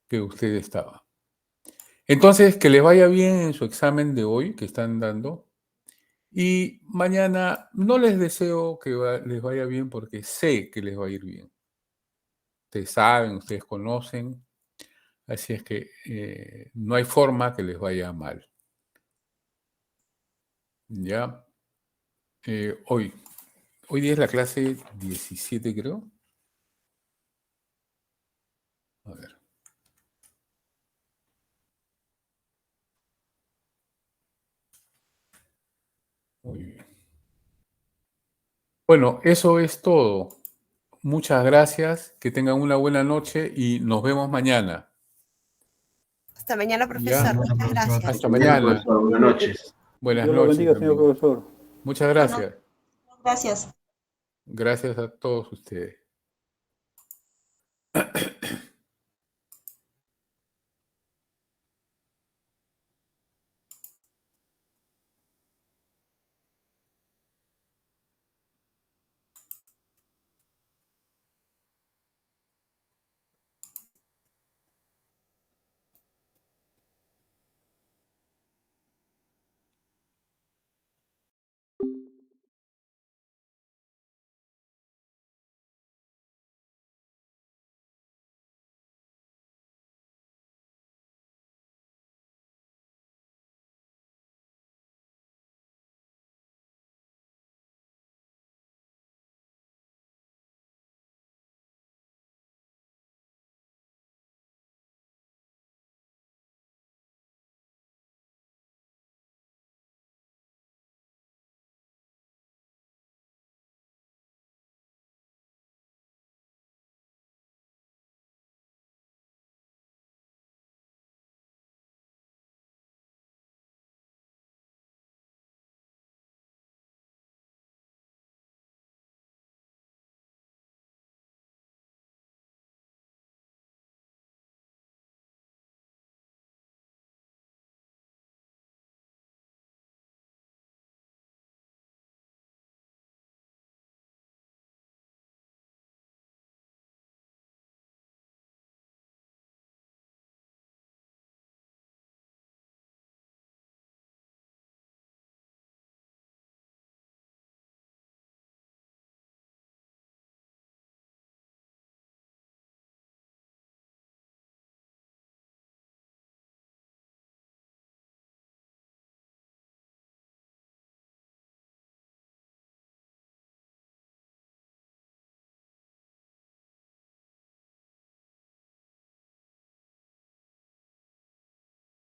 que usted estaba. Entonces, que les vaya bien en su examen de hoy que están dando. Y mañana no les deseo que les vaya bien porque sé que les va a ir bien. Ustedes saben, ustedes conocen. Así es que no hay forma que les vaya mal. Ya. Hoy día es la clase 17, creo. A ver. Muy bien. Bueno, eso es todo. Muchas gracias. Que tengan una buena noche y nos vemos mañana. Hasta mañana, profesor. Muchas gracias. Hasta mañana. Buenas noches. Buenas Dios lo noches. bendiga, señor también. profesor. Muchas gracias. Gracias. Gracias a todos ustedes.